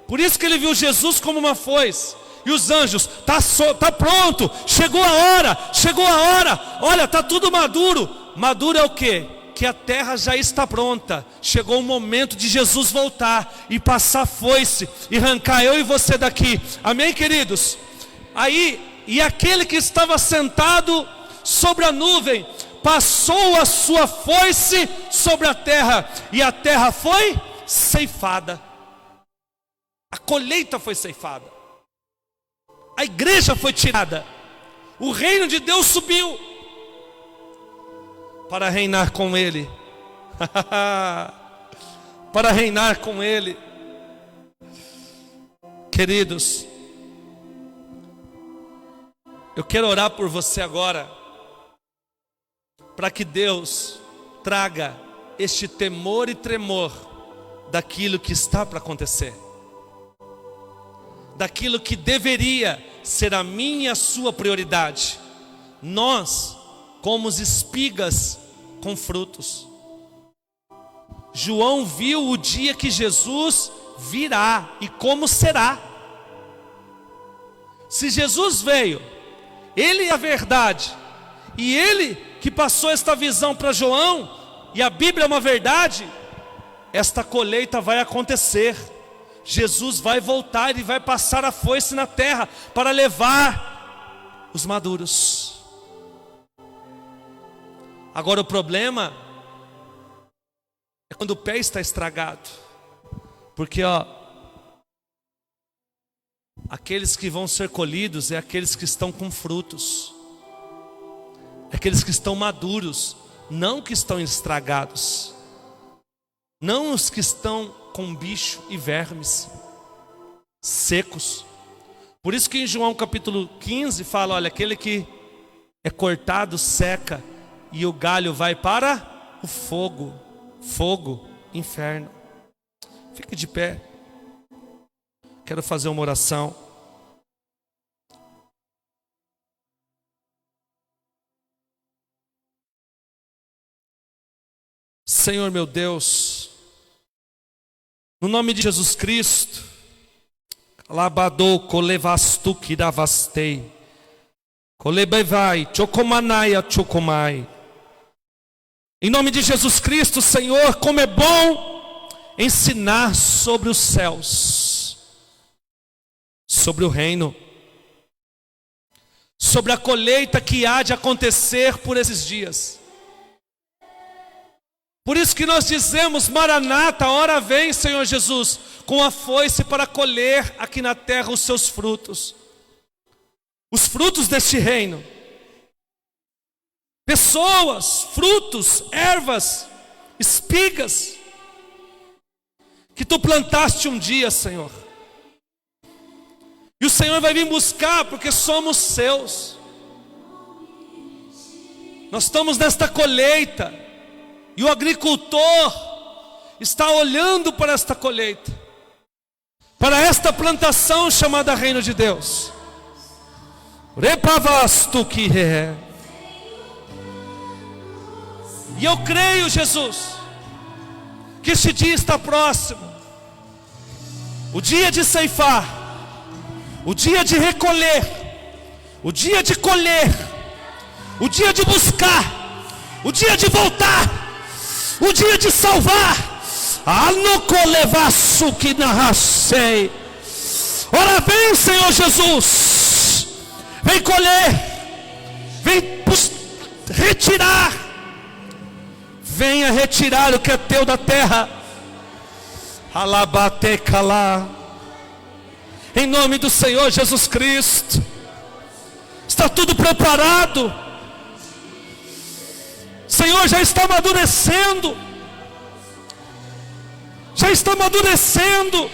A: por isso que ele viu Jesus como uma foice. E os anjos: tá pronto, chegou a hora, olha, está tudo maduro. Maduro é o quê? Que a terra já está pronta. Chegou o momento de Jesus voltar e passar a foice e arrancar eu e você daqui, amém, queridos? Aí, e aquele que estava sentado sobre a nuvem, passou a sua foice sobre a terra, e a terra foi ceifada. A colheita foi ceifada, a igreja foi tirada, o reino de Deus subiu para reinar com Ele. Para reinar com Ele. Queridos, eu quero orar por você agora, para que Deus traga este temor e tremor daquilo que está para acontecer, daquilo que deveria ser a minha e a sua prioridade. Nós, como as espigas com frutos. João viu o dia que Jesus virá e como será. Se Jesus veio, Ele é a verdade, e Ele que passou esta visão para João, e a Bíblia é uma verdade, esta colheita vai acontecer. Jesus vai voltar e vai passar a foice na terra para levar os maduros. Agora o problema é quando o pé está estragado, porque aqueles que vão ser colhidos é aqueles que estão com frutos, é aqueles que estão maduros, não que estão estragados, não os que estão com bicho e vermes secos. Por isso que em João capítulo 15 fala, olha, aquele que é cortado seca, e o galho vai para o fogo, inferno. Fique de pé. Quero fazer uma oração. Senhor meu Deus, no nome de Jesus Cristo, Labadou kolevastu kiravastei, kolebevai chokomanaya chokomai. Em nome de Jesus Cristo, Senhor, como é bom ensinar sobre os céus, sobre o reino, sobre a colheita que há de acontecer por esses dias. Por isso que nós dizemos, Maranata, ora vem, Senhor Jesus, com a foice para colher aqui na terra os seus frutos, os frutos deste reino. Pessoas, frutos, ervas, espigas, que tu plantaste um dia, Senhor. E o Senhor vai vir buscar, porque somos seus. Nós estamos nesta colheita, e o agricultor está olhando para esta colheita, para esta plantação chamada Reino de Deus. Repavastu que é. E eu creio, Jesus, que este dia está próximo, o dia de ceifar, o dia de recolher, o dia de colher, o dia de buscar, o dia de voltar, o dia de salvar. Ora vem, Senhor Jesus, vem colher, vem retirar. Venha retirar o que é teu da terra. Alabatekalá. Em nome do Senhor Jesus Cristo. Está tudo preparado. Senhor, já está amadurecendo. Já está amadurecendo.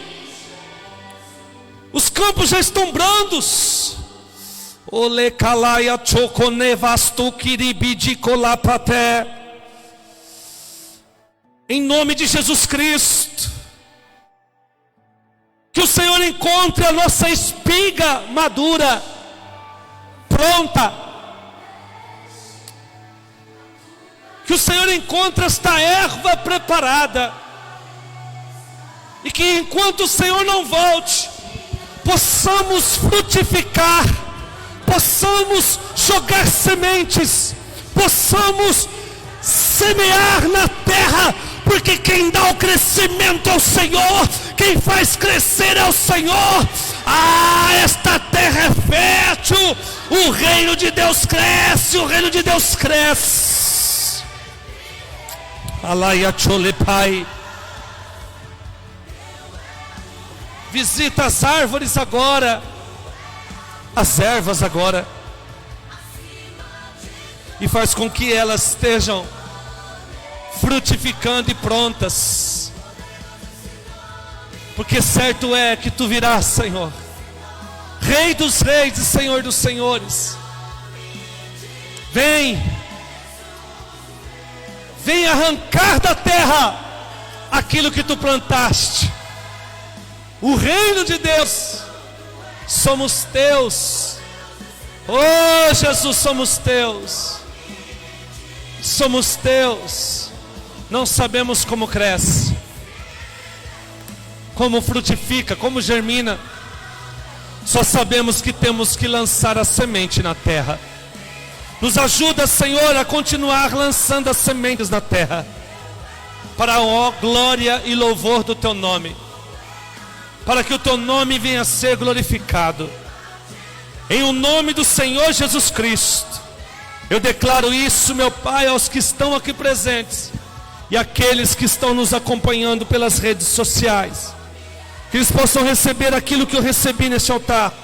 A: Os campos já estão brandos. Olekalaia chokonevastu kiribidikolapate. Em nome de Jesus Cristo, que o Senhor encontre a nossa espiga madura, pronta. Que o Senhor encontre esta erva preparada. E que enquanto o Senhor não volte, possamos frutificar, possamos jogar sementes, possamos semear na terra. Porque quem dá o crescimento é o Senhor, quem faz crescer é o Senhor. Esta terra é fértil, O reino de Deus cresce, o reino de Deus cresce. Alaia cholepai. Visita as árvores agora, as ervas agora, e faz com que elas estejam frutificando e prontas, porque certo é que tu virás, Senhor, Rei dos reis e Senhor dos senhores. Vem arrancar da terra aquilo que tu plantaste. O reino de Deus, somos teus. Oh Jesus, somos teus. Somos teus. Não sabemos como cresce, como frutifica, como germina. Só sabemos que temos que lançar a semente na terra. Nos ajuda, Senhor, a continuar lançando as sementes na terra, para a glória e louvor do teu nome, para que o teu nome venha a ser glorificado. Em o nome do Senhor Jesus Cristo, eu declaro isso, meu Pai, aos que estão aqui presentes e aqueles que estão nos acompanhando pelas redes sociais, que eles possam receber aquilo que eu recebi neste altar,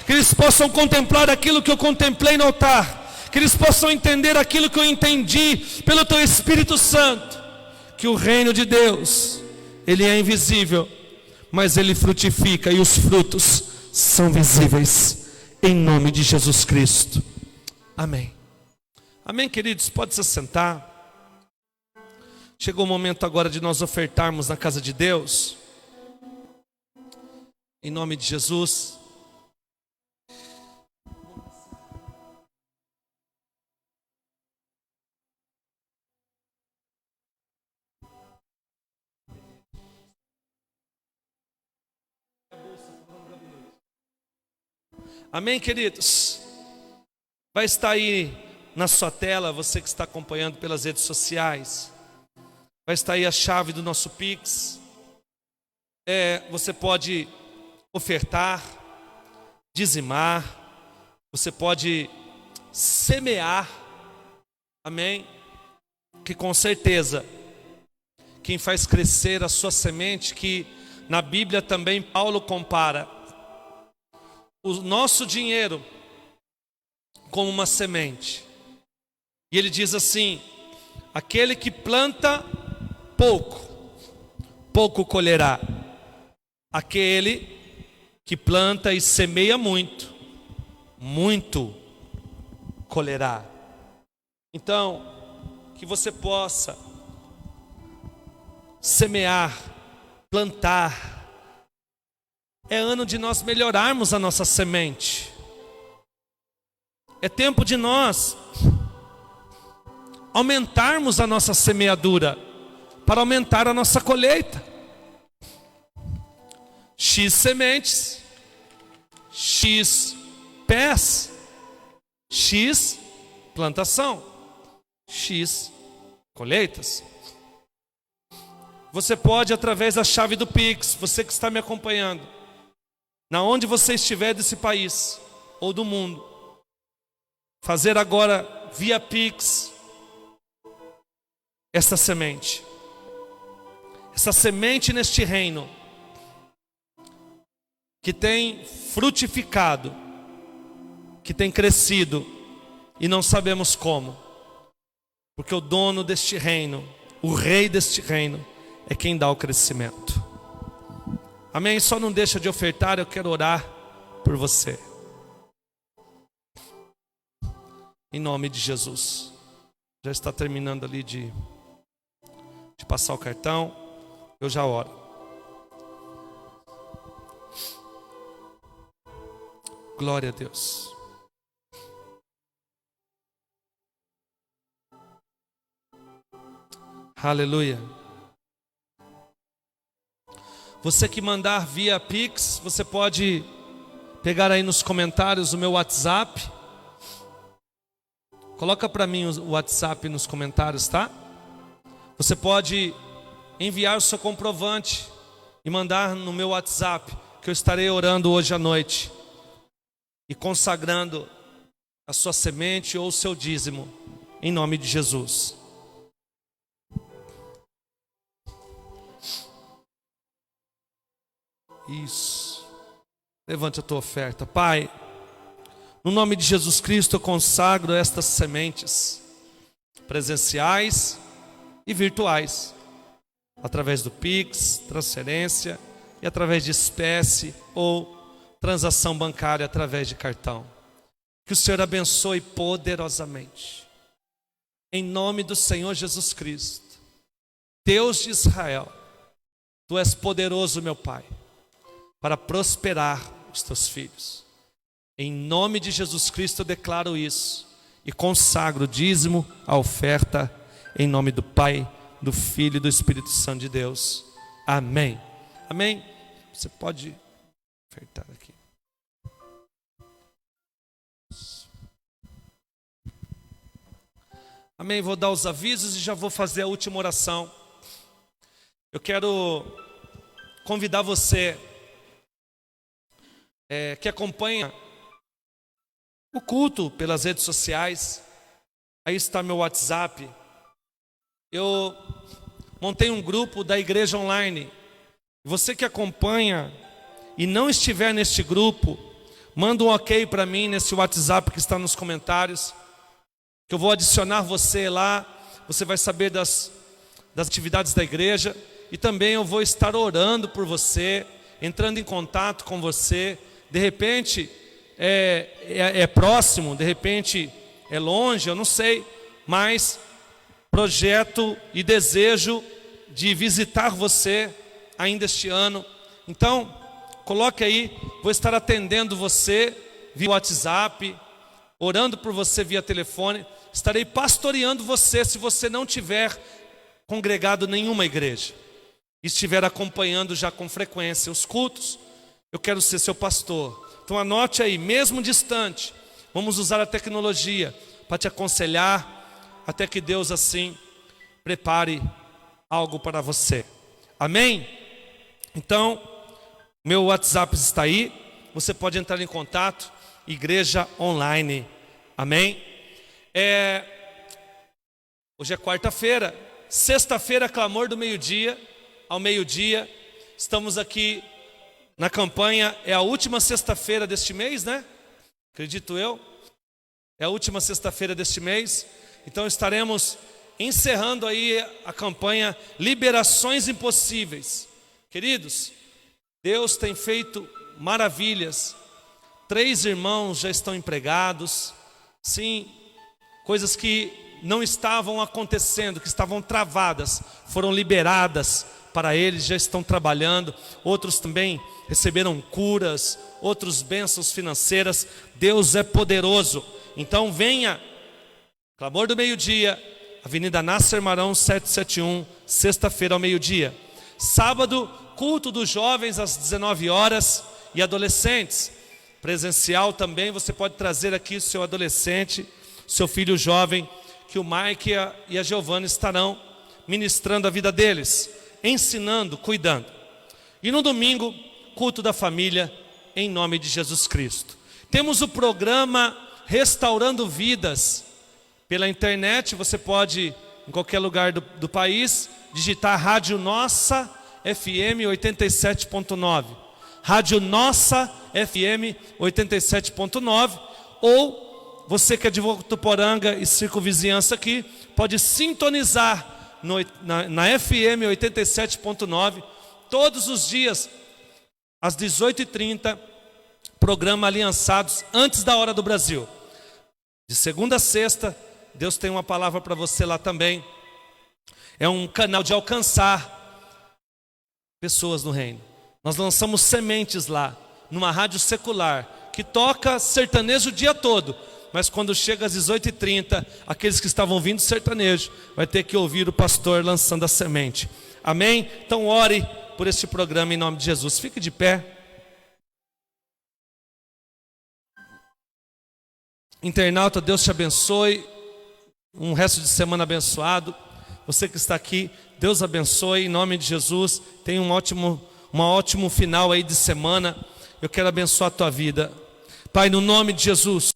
A: que eles possam contemplar aquilo que eu contemplei no altar, que eles possam entender aquilo que eu entendi pelo teu Espírito Santo, que o reino de Deus, ele é invisível, mas ele frutifica e os frutos são visíveis, em nome de Jesus Cristo. Amém. Amém, queridos, pode se sentar. Chegou o momento agora de nós ofertarmos na casa de Deus, em nome de Jesus. Amém, queridos? Vai estar aí na sua tela, você que está acompanhando pelas redes sociais, vai estar aí a chave do nosso Pix. Você pode ofertar, dizimar, você pode semear, amém? Que com certeza, quem faz crescer a sua semente, que na Bíblia também Paulo compara o nosso dinheiro como uma semente. E ele diz assim: aquele que planta pouco, pouco colherá. Aquele que planta e semeia muito, muito colherá. Então, que você possa semear, plantar. É ano de nós melhorarmos a nossa semente. É tempo de nós aumentarmos a nossa semeadura, para aumentar a nossa colheita. X sementes, X pés, X plantação, X colheitas. Você pode, através da chave do Pix, você que está me acompanhando, na onde você estiver desse país ou do mundo, fazer agora via Pix esta semente. Essa semente neste reino que tem frutificado, que tem crescido e não sabemos como, porque o dono deste reino, o rei deste reino, é quem dá o crescimento. Amém? Só não deixa de ofertar, eu quero orar por você. Em nome de Jesus. Já está terminando ali de passar o cartão. Eu já oro. Glória a Deus. Aleluia. Você que mandar via Pix, você pode pegar aí nos comentários o meu WhatsApp. Coloca para mim o WhatsApp nos comentários, tá? Você pode enviar o seu comprovante e mandar no meu WhatsApp, que eu estarei orando hoje à noite e consagrando a sua semente ou o seu dízimo, em nome de Jesus. Isso. Levante a tua oferta. Pai, no nome de Jesus Cristo eu consagro estas sementes presenciais e virtuais, através do Pix, transferência e através de espécie ou transação bancária através de cartão. Que o Senhor abençoe poderosamente. Em nome do Senhor Jesus Cristo, Deus de Israel, Tu és poderoso, meu Pai, para prosperar os Teus filhos. Em nome de Jesus Cristo eu declaro isso e consagro o dízimo, a oferta, em nome do Pai, do Filho e do Espírito Santo de Deus. Amém. Amém. Você pode ofertar aqui. Amém. Vou dar os avisos e já vou fazer a última oração. Eu quero convidar você que acompanha o culto pelas redes sociais. Aí está meu WhatsApp. Eu montei um grupo da igreja online. Você que acompanha e não estiver neste grupo, manda um ok para mim nesse WhatsApp que está nos comentários, que eu vou adicionar você lá. Você vai saber das atividades da igreja, e também eu vou estar orando por você, entrando em contato com você. De repente é próximo, de repente é longe, eu não sei, mas projeto e desejo de visitar você ainda este ano. Então, coloque aí, vou estar atendendo você via WhatsApp, orando por você via telefone. Estarei pastoreando você se você não tiver congregado em nenhuma igreja, estiver acompanhando já com frequência os cultos. Eu quero ser seu pastor. Então anote aí, mesmo distante, vamos usar a tecnologia para te aconselhar, até que Deus assim prepare algo para você. Amém? Então, meu WhatsApp está aí, você pode entrar em contato, igreja online. Amém? Hoje é quarta-feira, sexta-feira, clamor do meio-dia, ao meio-dia, estamos aqui na campanha. É a última sexta-feira deste mês, né? Acredito eu. É a última sexta-feira deste mês. Então estaremos encerrando aí a campanha Liberações Impossíveis. Queridos, Deus tem feito maravilhas. 3 irmãos já estão empregados. Sim, coisas que não estavam acontecendo, que estavam travadas, foram liberadas para eles, já estão trabalhando. Outros também receberam curas, outros bênçãos financeiras. Deus é poderoso. Então venha, clamor do meio-dia, Avenida Nasser Marão 771, sexta-feira ao meio-dia. Sábado, culto dos jovens às 19 horas e adolescentes. Presencial também, você pode trazer aqui o seu adolescente, seu filho jovem, que o Mike e a Giovana estarão ministrando a vida deles, ensinando, cuidando. E no domingo, culto da família, em nome de Jesus Cristo. Temos o programa Restaurando Vidas pela internet. Você pode, em qualquer lugar do país, digitar Rádio Nossa FM 87.9, Rádio Nossa FM 87.9, ou você que é de Votuporanga e circunvizinhança aqui, pode sintonizar na FM 87.9, todos os dias, às 18h30, programa Aliançados, antes da hora do Brasil. De segunda a sexta, Deus tem uma palavra para você lá também. É um canal de alcançar pessoas no reino. Nós lançamos sementes lá, numa rádio secular, que toca sertanejo o dia todo. Mas quando chega às 18h30, aqueles que estavam ouvindo sertanejo vai ter que ouvir o pastor lançando a semente. Amém? Então ore por este programa em nome de Jesus. Fique de pé. Internauta, Deus te abençoe. Um resto de semana abençoado. Você que está aqui, Deus abençoe em nome de Jesus. Tenha um ótimo final aí de semana. Eu quero abençoar a tua vida. Pai, no nome de Jesus,